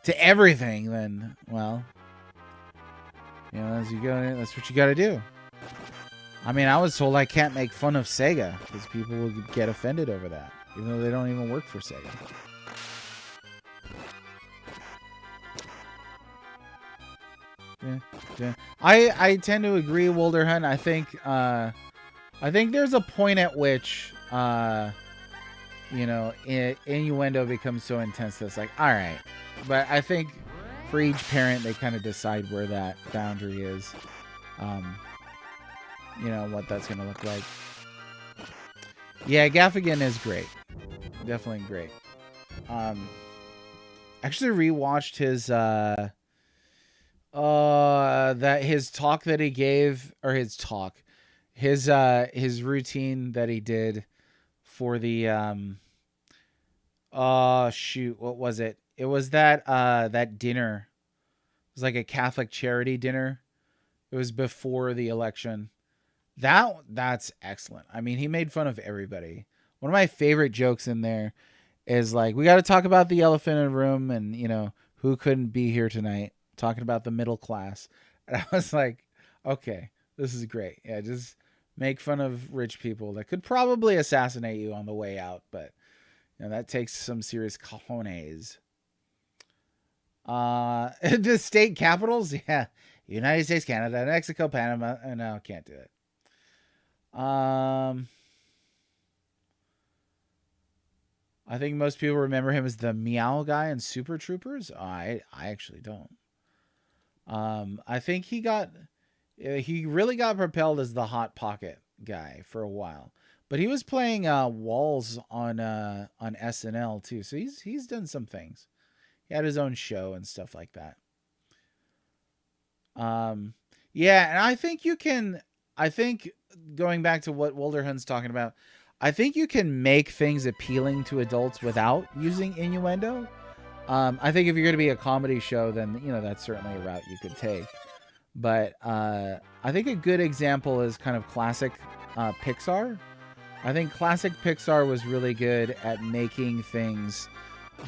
To everything, then, well, you know, as you go, that's what you got to do. I mean, I was told I can't make fun of Sega because people will get offended over that, even though they don't even work for Sega. Yeah. I tend to agree, Wilderhunt. I think there's a point at which you know, innuendo becomes so intense that it's like, all right. But I think for each parent, they kind of decide where that boundary is. You know, what that's going to look like. Yeah, Gaffigan is great. Definitely great. Actually rewatched his his talk that he gave, or his routine that he did for the shoot, what was it? It was that dinner. It was like a Catholic charity dinner. It was before the election. That's excellent. I mean, he made fun of everybody. One of my favorite jokes in there is like, we got to talk about the elephant in the room and, you know, who couldn't be here tonight, talking about the middle class. And I was like, okay, this is great. Yeah, just make fun of rich people that could probably assassinate you on the way out, but you know, that takes some serious cojones. The state capitals, yeah, United States, Canada, Mexico, Panama. No, can't do it. I think most people remember him as the meow guy in Super Troopers. I actually don't. I think he really got propelled as the Hot Pocket guy for a while, but he was playing Walls on SNL too. So he's done some things. He had his own show and stuff like that. Yeah, and I think going back to what Wilderhunt's talking about, I think you can make things appealing to adults without using innuendo. I think if you're going to be a comedy show, then, you know, that's certainly a route you could take. But I think a good example is kind of classic Pixar. I think classic Pixar was really good at making things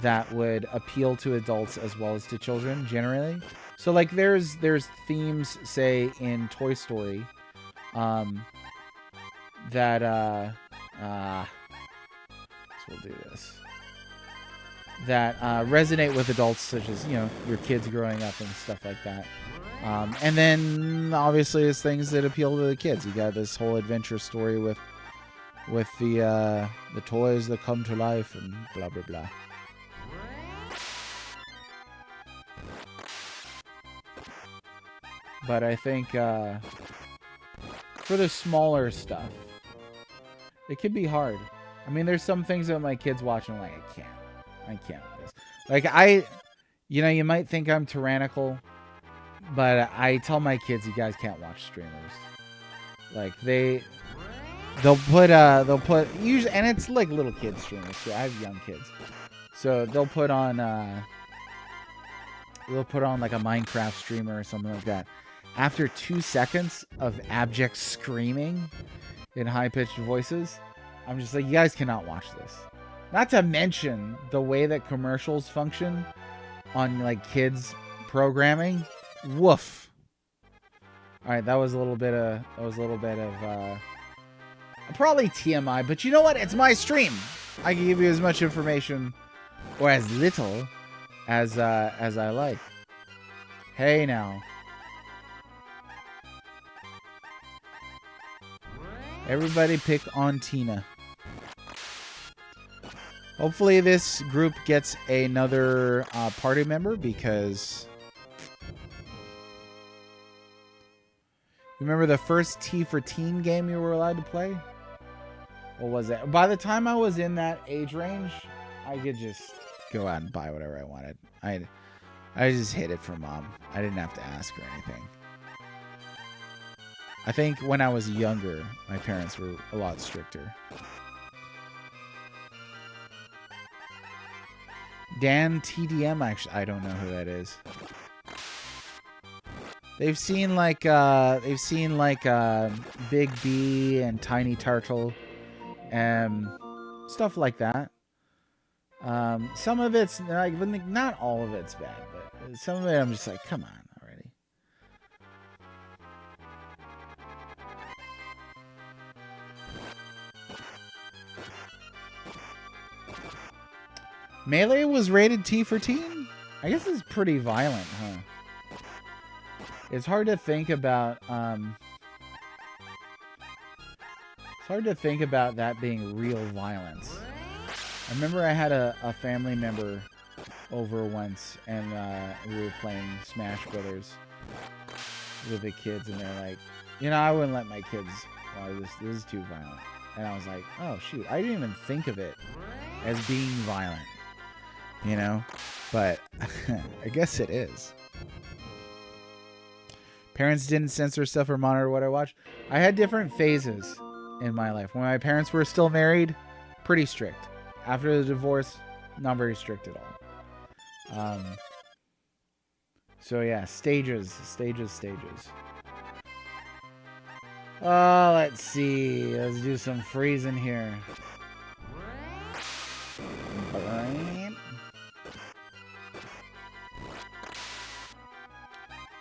that would appeal to adults as well as to children generally. So like there's themes, say, in Toy Story that so we'll do this, that resonate with adults, such as, you know, your kids growing up and stuff like that. And then obviously it's things that appeal to the kids. You got this whole adventure story with the toys that come to life and blah blah blah. But I think for the smaller stuff, it can be hard. I mean, there's some things that my kids watch and I'm like, I can't do this. Like you might think I'm tyrannical, but I tell my kids, you guys can't watch streamers. Like they'll put usually, and it's like little kids streamers too. I have young kids, so they'll put on like a Minecraft streamer or something like that. After 2 seconds of abject screaming in high-pitched voices, I'm just like, you guys cannot watch this. Not to mention the way that commercials function on like kids programming. Woof. All right, that was a little bit of probably TMI, but you know what? It's my stream. I can give you as much information or as little as I like. Hey now. Everybody pick on Tina. Hopefully this group gets another party member because... Remember the first T for Teen game you were allowed to play? What was it? By the time I was in that age range, I could just go out and buy whatever I wanted. I just hid it from mom. I didn't have to ask her anything. I think when I was younger, my parents were a lot stricter. Dan TDM, actually, I don't know who that is. They've seen like Big B and Tiny Turtle, stuff like that. Some of it's like, not all of it's bad, but some of it I'm just like, come on already. Melee was rated T for teen? I guess it's pretty violent, huh? It's hard to think about that being real violence. I remember I had a family member over once, and we were playing Smash Brothers with the kids, and they're like, I wouldn't let my kids watch this. This is too violent. And I was like, oh shoot, I didn't even think of it as being violent, but I guess it is. Parents didn't censor stuff or monitor what I watched. I had different phases in my life. When my parents were still married, pretty strict. After the divorce, not very strict at all. So yeah, stages. Let's see. Let's do some freezing here.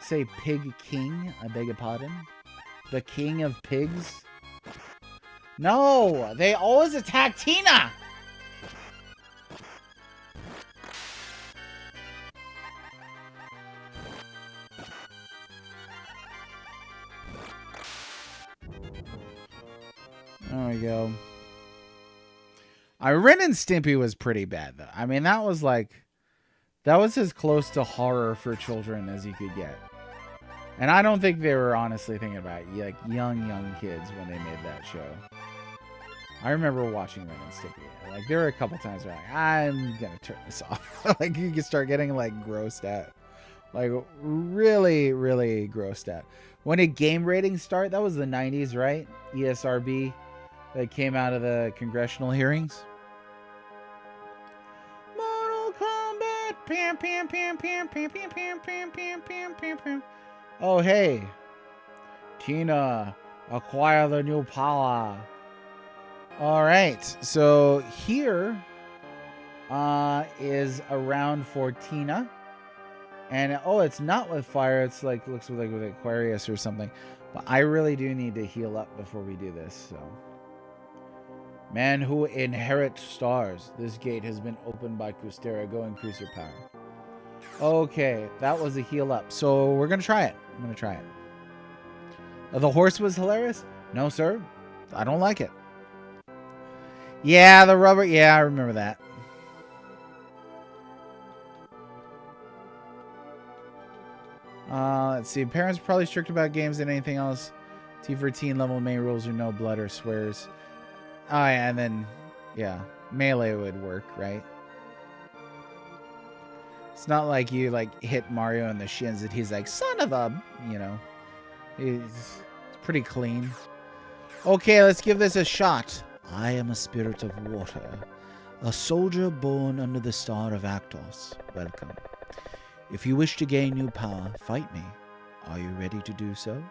Say Pig King, I beg your pardon. The King of Pigs. No, they always attack Tina. There we go. Ren and Stimpy was pretty bad though. I mean, that was as close to horror for children as you could get. And I don't think they were honestly thinking about like young kids when they made that show. I remember watching Ren and Stimpy. Like there were a couple times where I'm gonna turn this off. Like you can start getting like grossed at, like really grossed at. When did game ratings start? That was the 90s, right? ESRB that came out of the congressional hearings. Mortal Kombat. Pam pam pam pam pam pam pam pam pam pam pam pam. Oh, hey. Tina, acquire the new power. All right. So here is a round for Tina. And, it's not with fire. It's like, looks like with Aquarius or something. But I really do need to heal up before we do this. So, man who inherits stars. This gate has been opened by Kustera. Go increase your power. Okay, that was a heal up. So we're going to try it. I'm going to try it. The horse was hilarious? No, sir. I don't like it. Yeah, the rubber. Yeah, I remember that. Let's see. Parents are probably strict about games than anything else. T for teen level main rules are no blood or swears. Oh, yeah, and then Yeah, melee would work, right? It's not like you like hit Mario in the shins and he's like, son of a, you know. It's pretty clean. Okay, let's give this a shot. I am a spirit of water, a soldier born under the star of Actos. Welcome. If you wish to gain new power, fight me. Are you ready to do so?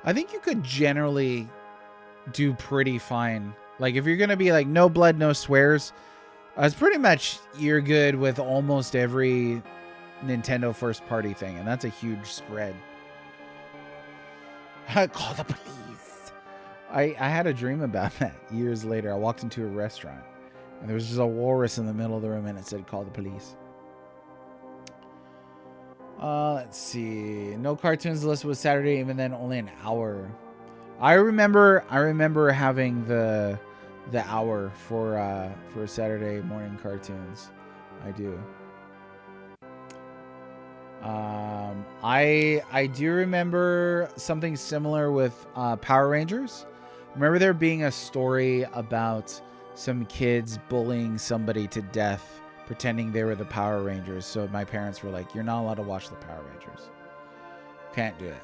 I think you could generally do pretty fine. Like, if you're going to be like, no blood, no swears, it's pretty much you're good with almost every Nintendo first party thing, and that's a huge spread. Call the police. I had a dream about that years later. I walked into a restaurant, and there was just a walrus in the middle of the room, and it said, call the police. Let's see. No cartoons listed was Saturday, even then only an hour. I remember having the hour for Saturday morning cartoons. I do. I do remember something similar with Power Rangers. Remember there being a story about some kids bullying somebody to death, pretending they were the Power Rangers. So my parents were like, you're not allowed to watch the Power Rangers. Can't do it.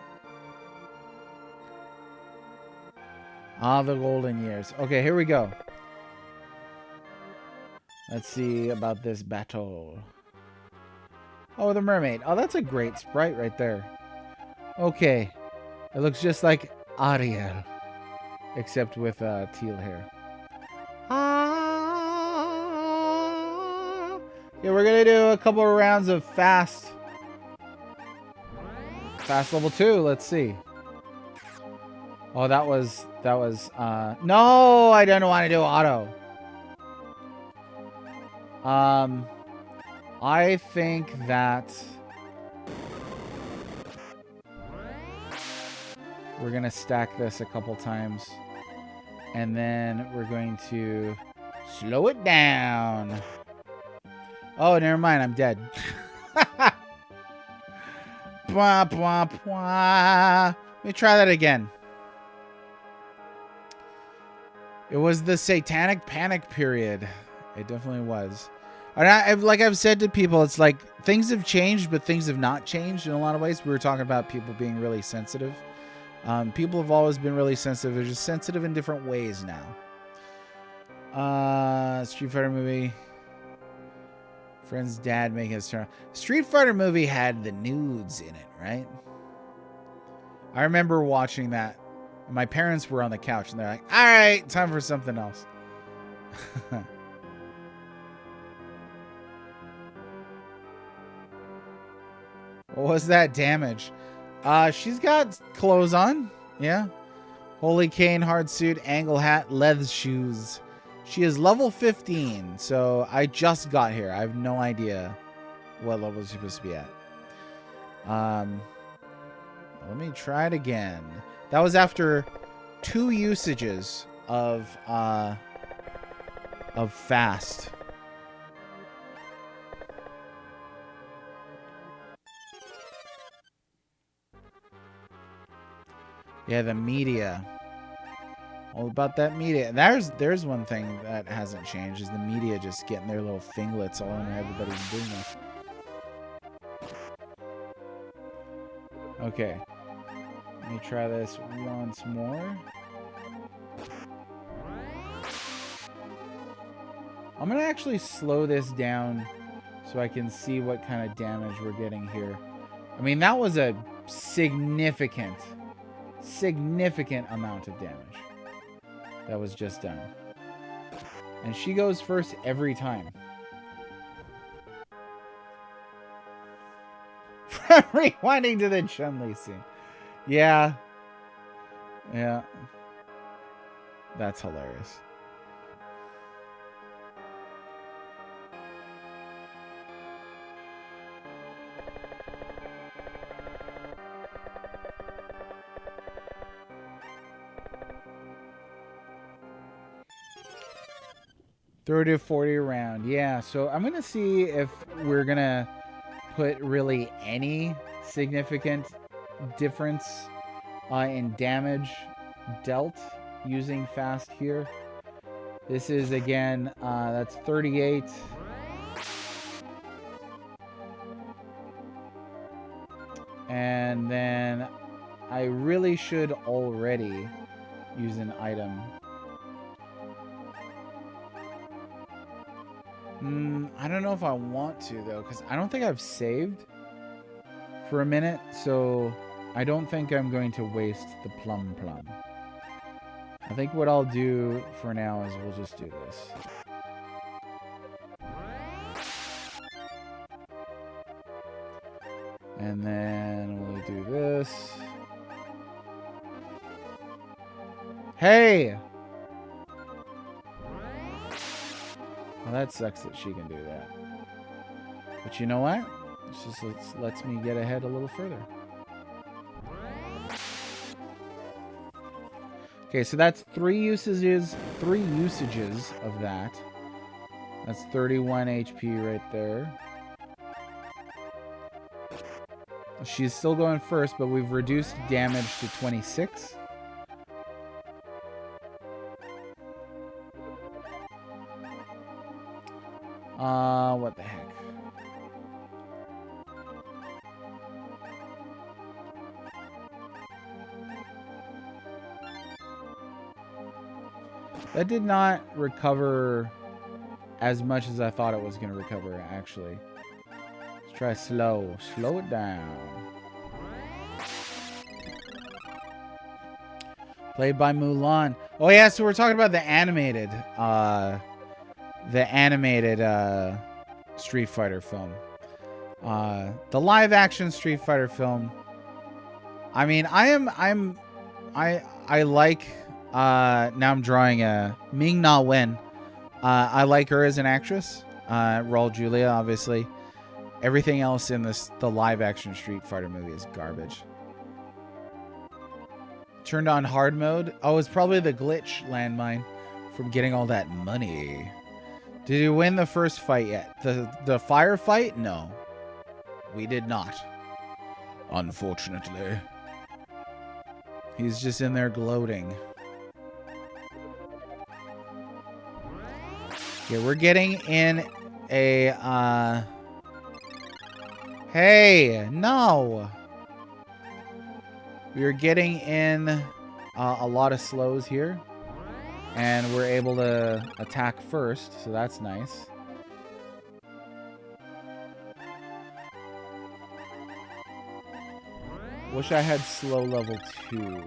Ah, the golden years. Okay, here we go. Let's see about this battle. Oh, the mermaid. Oh, that's a great sprite right there. Okay. It looks just like Ariel, except with teal hair. Yeah, we're going to do a couple of rounds of fast. Fast level 2. Let's see. Oh, that was no, I don't want to do auto. I think that we're going to stack this a couple times, and then we're going to slow it down. Oh, never mind. I'm dead. Bwah, bwah, bwah. Let me try that again. It was the satanic panic period. It definitely was. And like I've said to people, it's like things have changed, but things have not changed in a lot of ways. We were talking about people being really sensitive. People have always been really sensitive. They're just sensitive in different ways now. Street Fighter movie. Friend's dad making his turn. Street Fighter movie had the nudes in it, right? I remember watching that. My parents were on the couch, and they're like, all right, time for something else. What was that damage? She's got clothes on. Yeah. Holy cane, hard suit, angle hat, leather shoes. She is level 15, so I just got here. I have no idea what level she's supposed to be at. Let me try it again. That was after 2 usages of fast. Yeah, the media. All about that media. There's one thing that hasn't changed, is the media just getting their little finglets all in everybody's business. Okay. Let me try this once more. I'm going to actually slow this down so I can see what kind of damage we're getting here. I mean, that was a significant amount of damage that was just done. And she goes first every time. Rewinding to the Chun-Li scene. Yeah. Yeah. That's hilarious. $30 to $40 around. Yeah, so I'm going to see if we're going to put really any significant difference in damage dealt using fast here. This is, again, that's 38. And then I really should already use an item. I don't know if I want to, though, because I don't think I've saved for a minute, so I don't think I'm going to waste the plum. I think what I'll do for now is we'll just do this. And then we'll do this. Hey! Well, that sucks that she can do that. But you know what? It's just lets me get ahead a little further. Okay, so that's three usages of that. That's 31 HP right there. She's still going first, but we've reduced damage to 26. What the heck? That did not recover as much as I thought it was going to recover, actually. Let's try slow. Slow it down. Played by Mulan. Oh yeah, so we're talking about the animated Street Fighter film. The live action Street Fighter film. I mean, I like now I'm drawing a Ming Na Wen. I like her as an actress. Raul Julia, obviously. Everything else in the live action Street Fighter movie is garbage. Turned on hard mode. Oh, it's probably the glitch landmine from getting all that money. Did you win the first fight yet? The firefight? No. We did not. Unfortunately. He's just in there gloating. Okay, we're getting in a hey, no. We're getting in a lot of slows here. And we're able to attack first, so that's nice. Wish I had slow level 2.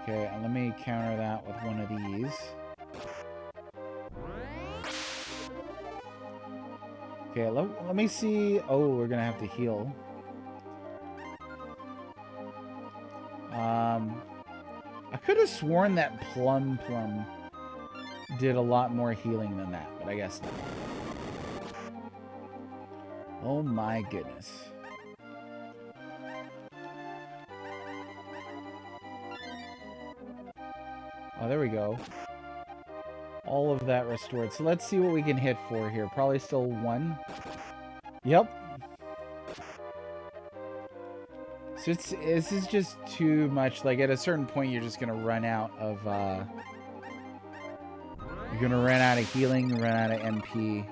Okay, let me counter that with one of these. Okay, let me see. Oh, we're gonna have to heal. I could have sworn that Plum did a lot more healing than that, but I guess not. Oh my goodness. Oh, there we go. All of that restored. So let's see what we can hit for here. Probably still 1. Yep. So this is just too much. Like, at a certain point, you're just going to run out of... you're going to run out of healing, run out of MP.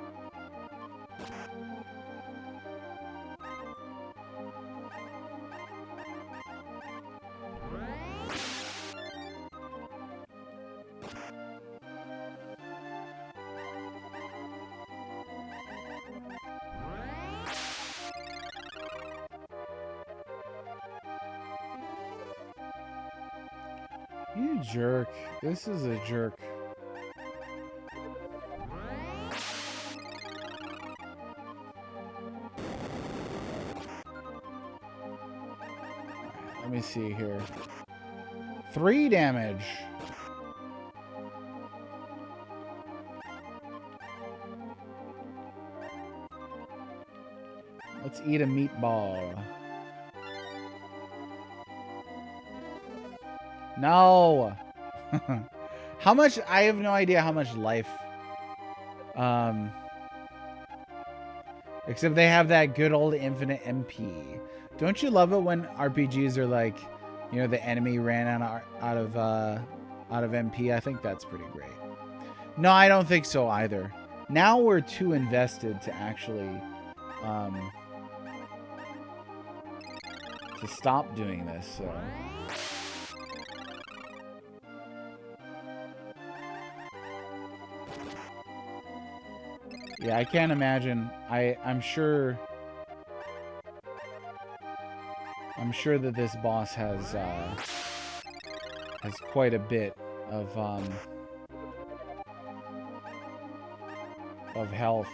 You jerk. This is a jerk. Let me see here. 3 damage. Let's eat a meatball. No. How much? I have no idea how much life. Except they have that good old infinite MP. Don't you love it when RPGs are like, you know, the enemy ran out of MP. I think that's pretty great. No, I don't think so either. Now we're too invested to actually to stop doing this. So. Yeah, I can't imagine. I'm sure that this boss has quite a bit of health.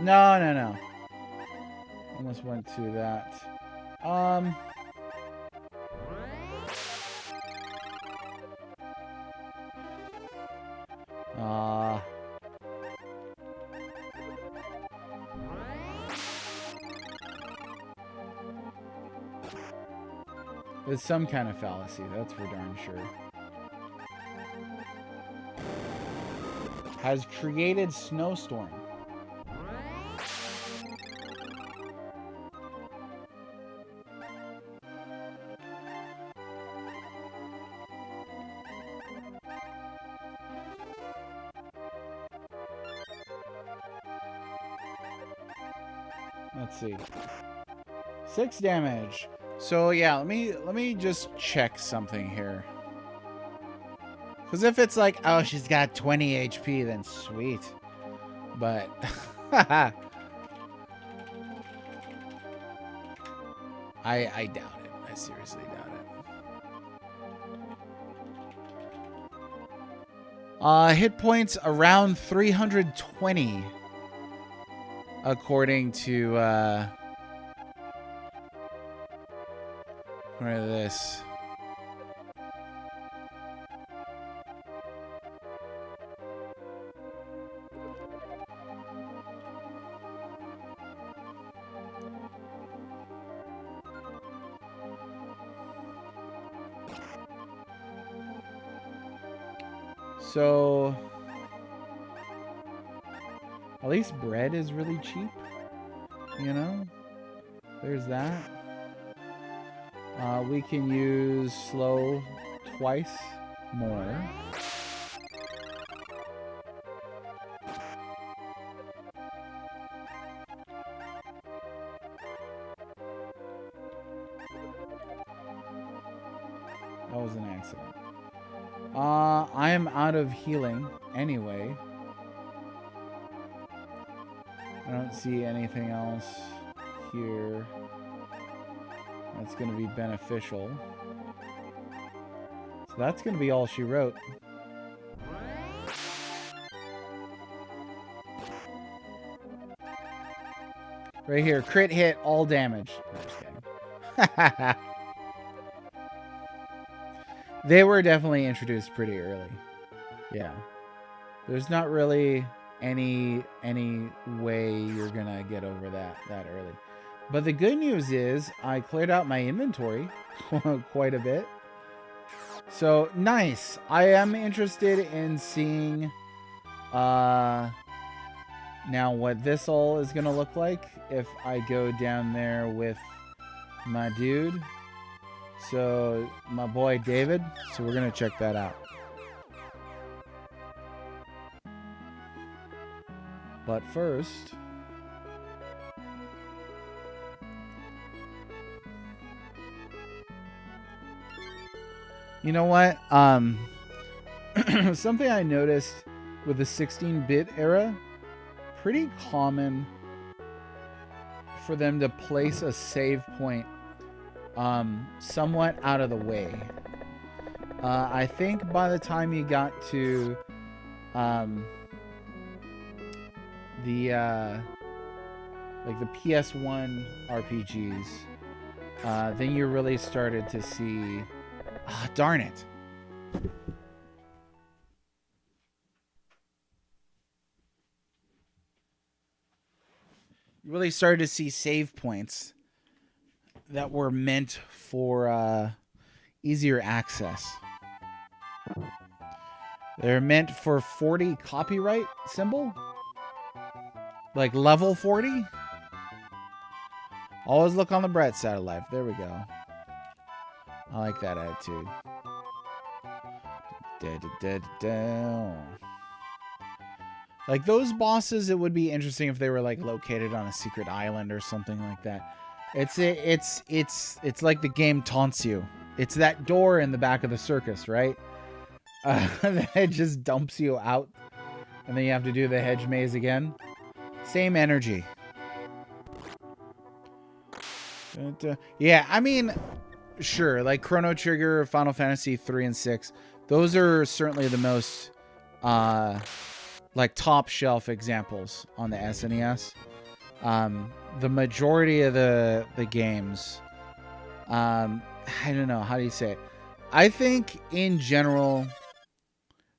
No. Almost went to that. It's some kind of fallacy, that's for darn sure. Has created snowstorm. Let's see. 6 damage. So yeah, let me just check something here. Because if it's like, oh, she's got 20 HP, then sweet. But I doubt it. I seriously doubt it. Hit points around 320, according to what is this? So, at least bread is really cheap, you know? There's that. We can use slow twice more. That was an accident. I am out of healing anyway. I don't see anything else here that's going to be beneficial. So that's going to be all she wrote. Right here, crit hit, all damage. I'm just kidding. They were definitely introduced pretty early. Yeah. There's not really any way you're gonna get over that early. But the good news is I cleared out my inventory quite a bit. So nice. I am interested in seeing now what this all is gonna look like if I go down there with my dude. So my boy David. So we're gonna check that out. But first, you know what? Something I noticed with the 16-bit era, pretty common for them to place a save point somewhat out of the way. I think by the time you got to like the PS1 RPGs, then you really started to see, darn it. You really started to see save points that were meant for easier access. They're meant for 40 copyright symbol, like level 40. Always look on the bright side of life. There we go. I like that attitude. Like those bosses, it would be interesting if they were like located on a secret island or something like that. It's like the game taunts you. It's that door in the back of the circus, right? It just dumps you out, and then you have to do the hedge maze again. Same energy. Yeah, I mean, sure, like Chrono Trigger, Final Fantasy 3 and 6, those are certainly the most like top shelf examples on the SNES. The majority of the games, I don't know, how do you say it? I think in general,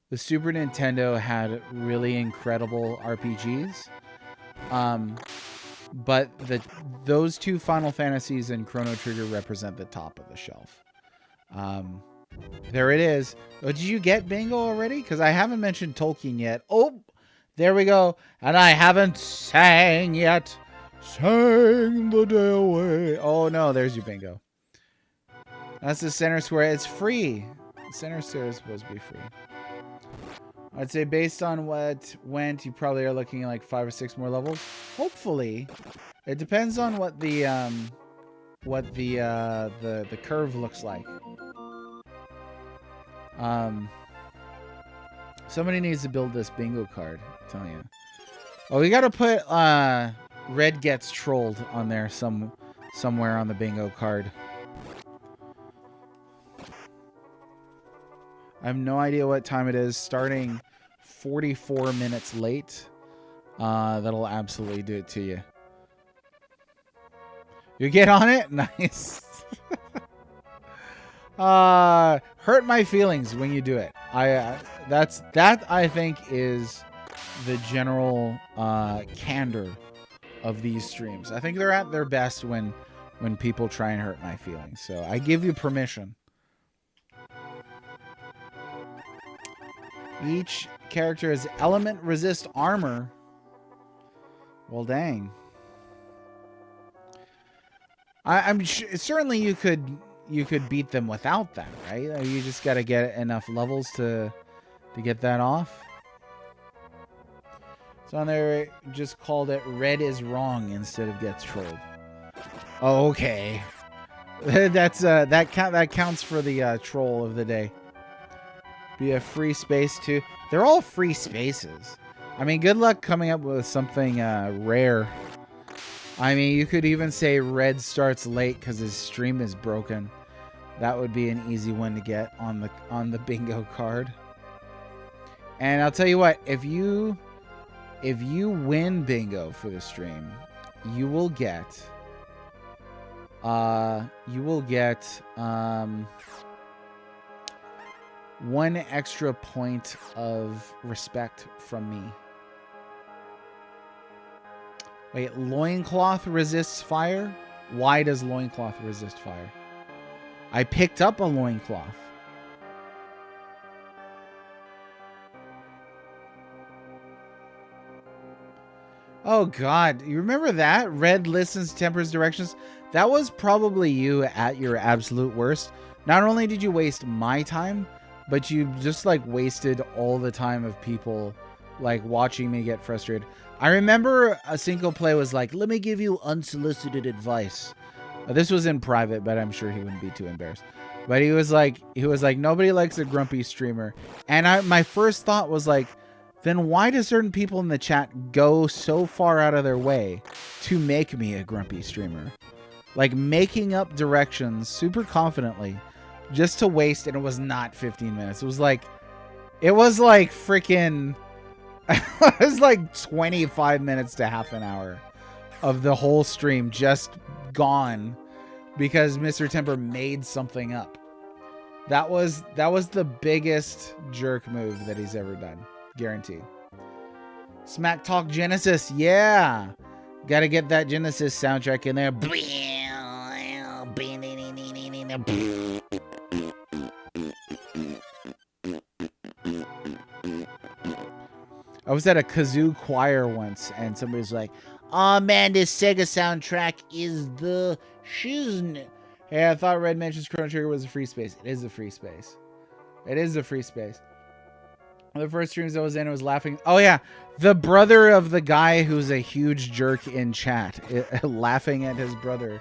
the Super Nintendo had really incredible RPGs. But those two Final Fantasies and Chrono Trigger represent the top of the shelf. There it is. Oh, did you get bingo already? Because I haven't mentioned Tolkien yet. Oh, there we go. And I haven't sang yet. Sang the day away. Oh, no, there's your bingo. That's the center square. It's free. The center square is supposed to be free. I'd say based on what went, you probably are looking at like 5 or 6 more levels. Hopefully. It depends on what the curve looks like. Somebody needs to build this bingo card, I'm telling you. Oh, we gotta put Red Gets Trolled on there somewhere on the bingo card. I have no idea what time it is. Starting 44 minutes late. That'll absolutely do it to you. You get on it? Nice. Hurt my feelings when you do it. That I think is the general candor of these streams. I think they're at their best when people try and hurt my feelings. So I give you permission. Each character has element resist armor. Well, dang. I'm certainly you could beat them without that, right? You just got to get enough levels to get that off. So on there, just called it Red is Wrong instead of Gets Trolled. Oh, okay. That's that counts for the troll of the day. Be a free space too. They're all free spaces. I mean, good luck coming up with something rare. I mean, you could even say Red starts late because his stream is broken. That would be an easy one to get on the bingo card. And I'll tell you what, if you win bingo for the stream, you will get one extra point of respect from me. Wait, loincloth resists fire? Why does loincloth resist fire? I picked up a loincloth. Oh God, you remember that? Red listens to Temper's directions. That was probably you at your absolute worst. Not only did you waste my time, but you just like wasted all the time of people like watching me get frustrated. I remember a single play was like, let me give you unsolicited advice. This was in private, but I'm sure he wouldn't be too embarrassed. But he was like, nobody likes a grumpy streamer. And my first thought was like, then why do certain people in the chat go so far out of their way to make me a grumpy streamer? Like making up directions super confidently just to waste, and it was not 15 minutes. It was like freaking, it was like 25 minutes to half an hour of the whole stream just gone because Mr. Temper made something up. That was the biggest jerk move that he's ever done. Guaranteed. Smack Talk Genesis. Yeah. Gotta get that Genesis soundtrack in there. I was at a kazoo choir once, and somebody's like, "Oh man, this Sega soundtrack is the shiznit." Hey, I thought Red Mansion's Chrono Trigger was a free space. It is a free space. It is a free space. One of the first streams I was in, I was laughing. Oh yeah, the brother of the guy who's a huge jerk in chat, laughing at his brother,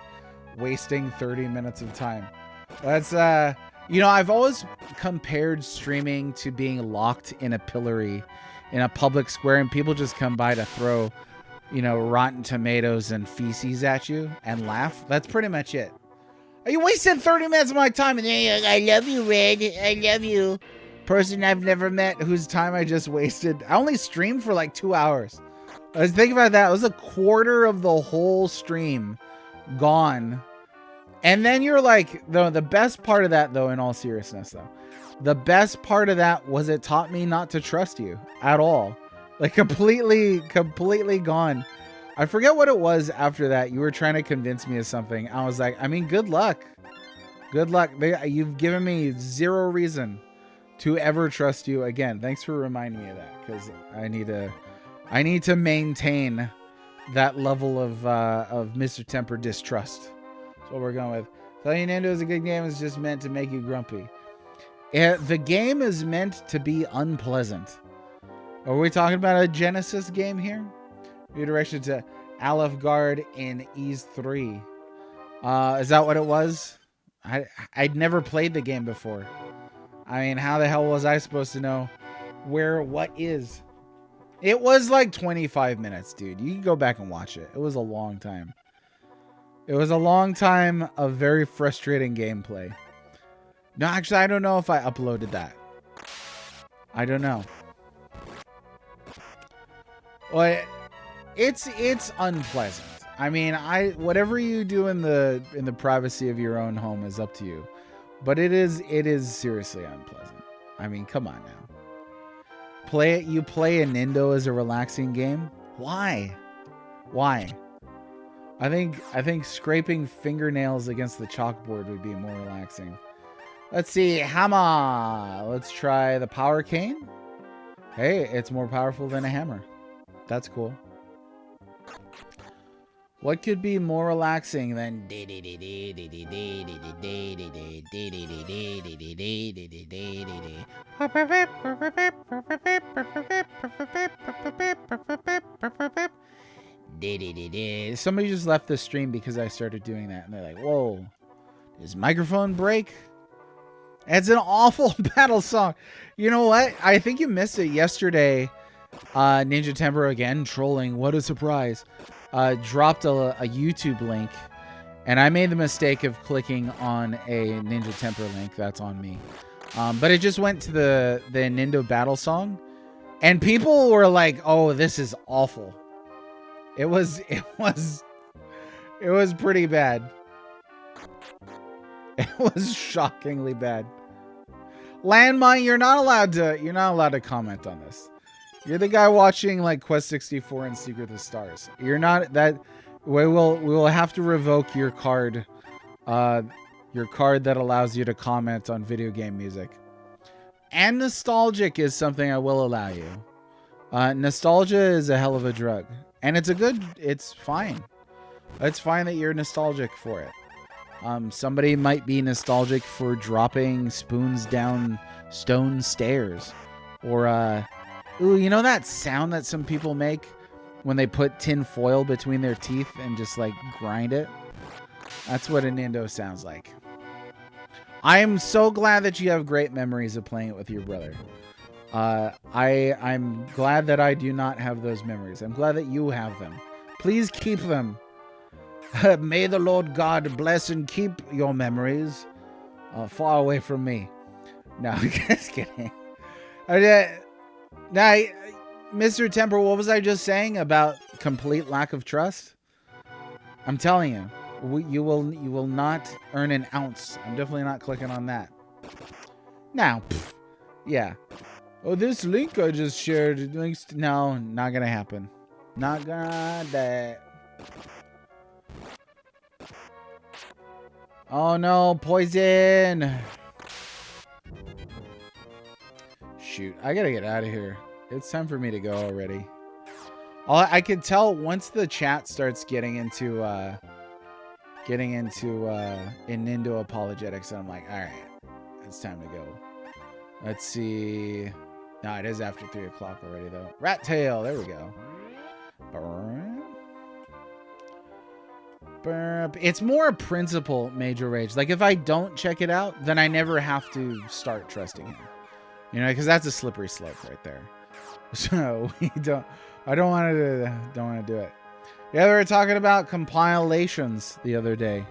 wasting 30 minutes of time. That's you know, I've always compared streaming to being locked in a pillory in a public square and people just come by to throw, you know, rotten tomatoes and feces at you and laugh. That's pretty much it. You wasted 30 minutes of my time and then you're like, I love you, Red. I love you. Person I've never met whose time I just wasted. I only streamed for like 2 hours. I was thinking about that. It was a quarter of the whole stream gone. And then you're like, though, the best part of that, though, in all seriousness, though, the best part of that was it taught me not to trust you at all. Like completely gone. I forget what it was after that. You were trying to convince me of something. I was like, I mean, good luck. Good luck. You've given me zero reason to ever trust you again. Thanks for reminding me of that, because I need to maintain that level of Mr. Temper distrust. That's what we're going with. Telling Nintendo is a good game is just meant to make you grumpy. The game is meant to be unpleasant. Are we talking about a Genesis game here? Redirection to Aleph Guard in Ys 3. Is that what it was? I'd never played the game before. I mean, how the hell was I supposed to know where what is? It was like 25 minutes, dude. You can go back and watch it. It was a long time. It was a long time of very frustrating gameplay. No, actually, I don't know if I uploaded that. I don't know. Well, it's unpleasant. I mean, whatever you do in the privacy of your own home is up to you. But it is seriously unpleasant. I mean, come on now. You play a Nintendo as a relaxing game? Why? Why? I think scraping fingernails against the chalkboard would be more relaxing. Let's see, hammer. Let's try the power cane. Hey, it's more powerful than a hammer. That's cool. What could be more relaxing than somebody just left the stream because I started doing that and they're like, whoa, does microphone break? It's an awful battle song. You know what? I think you missed it yesterday. Ninja Temper again trolling. What a surprise. Dropped a YouTube link, and I made the mistake of clicking on a Ninja Temper link. That's on me. But it just went to the Nintendo battle song, and people were like, "Oh, this is awful." It was pretty bad. It was shockingly bad. Landmine, you're not allowed to comment on this. You're the guy watching like Quest 64 and Secret of the Stars. You're not that. We will have to revoke your card that allows you to comment on video game music. And nostalgic is something I will allow you. Nostalgia is a hell of a drug, and it's fine. It's fine that you're nostalgic for it. Somebody might be nostalgic for dropping spoons down stone stairs, or ooh, you know that sound that some people make when they put tin foil between their teeth and just like grind it? That's what a Nintendo sounds like. I am so glad that you have great memories of playing it with your brother. I'm glad that I do not have those memories. I'm glad that you have them. Please keep them. May the Lord God bless and keep your memories far away from me. No, just kidding. Now, Mr. Temper, what was I just saying about complete lack of trust? I'm telling you, you will not earn an ounce. I'm definitely not clicking on that. Now, yeah. Oh, this link I just shared links to... No, not gonna happen. Not gonna that. Oh no, poison. Shoot, I gotta get out of here. It's time for me to go already. I can tell once the chat starts getting into apologetics, and I'm like, all right, it's time to go. Let's see. No, it is after 3 o'clock already, though. Rat tail. There we go. Burp. It's more a principle, Major Rage. Like, if I don't check it out, then I never have to start trusting him. You know, because that's a slippery slope right there. So I don't want to do it. Yeah, we were talking about compilations the other day.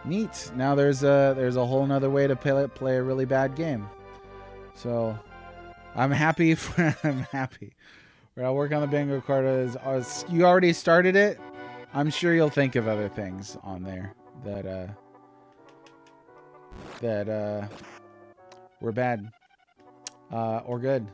Neat. Now there's a whole nother way to play a really bad game. So I'm happy. I'm happy. I'll work on the bingo card. You already started it. I'm sure you'll think of other things on there that were bad or good.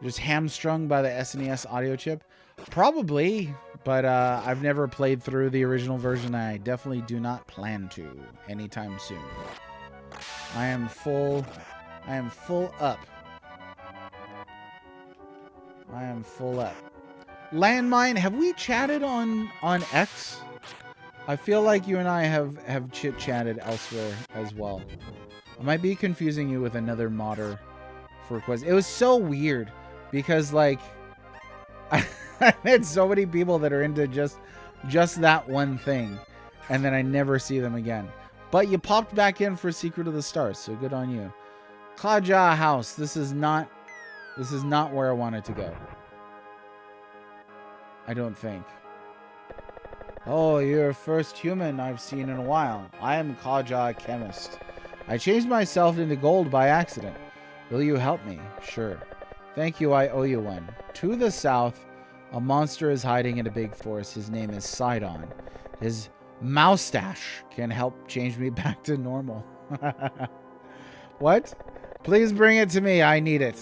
Just hamstrung by the SNES audio chip. Probably, but I've never played through the original version. I definitely do not plan to anytime soon. I am full up. I am full up. Landmine, have we chatted on X? I feel like you and I have chit-chatted elsewhere as well. I might be confusing you with another modder for Quest. It was so weird because, like, I met so many people that are into just that one thing, and then I never see them again. But you popped back in for Secret of the Stars, so good on you. Kaja House. This is not where I wanted to go. I don't think. Oh, you're the first human I've seen in a while. I am Kaja Chemist. I changed myself into gold by accident. Will you help me? Sure. Thank you, I owe you one. To the south, a monster is hiding in a big forest. His name is Sidon. His moustache can help change me back to normal. What? Please bring it to me. I need it.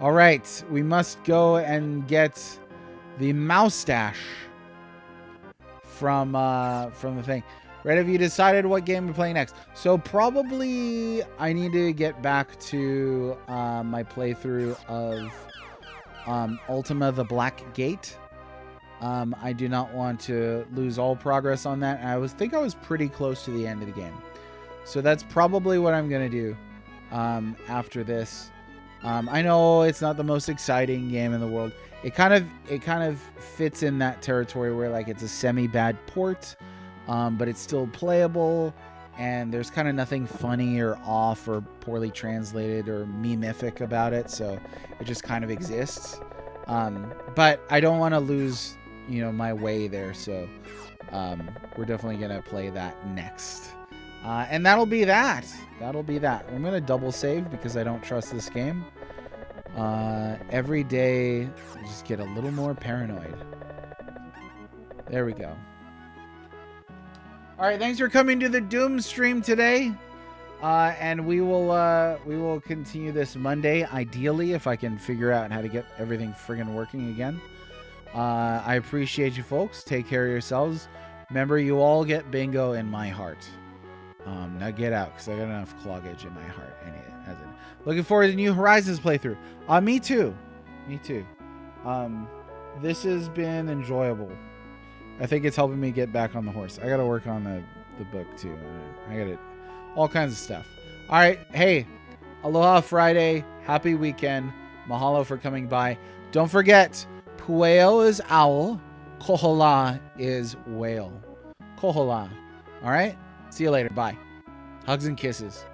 All right. We must go and get the moustache from the thing. Right, have you decided what game we're playing next? So probably I need to get back to my playthrough of Ultima the Black Gate. I do not want to lose all progress on that. I think I was pretty close to the end of the game. So that's probably what I'm going to do after this. I know it's not the most exciting game in the world. It kind of fits in that territory where, like, it's a semi-bad port. But it's still playable, and there's kind of nothing funny or off or poorly translated or memific about it, so it just kind of exists. But I don't want to lose, my way there, so we're definitely going to play that next. And that'll be that. I'm going to double save because I don't trust this game. Every day, I just get a little more paranoid. There we go. All right, thanks for coming to the Doom stream today, and we will continue this Monday. Ideally, if I can figure out how to get everything friggin' working again. I appreciate you folks. Take care of yourselves. Remember, you all get bingo in my heart. Now get out, because I got enough cloggage in my heart. Looking forward to New Horizons playthrough. Me too. This has been enjoyable. I think it's helping me get back on the horse. I got to work on the book, too. I got it. All kinds of stuff. All right. Hey, Aloha Friday. Happy weekend. Mahalo for coming by. Don't forget, Pueo is owl. Kohola is whale. Kohola. All right? See you later. Bye. Hugs and kisses.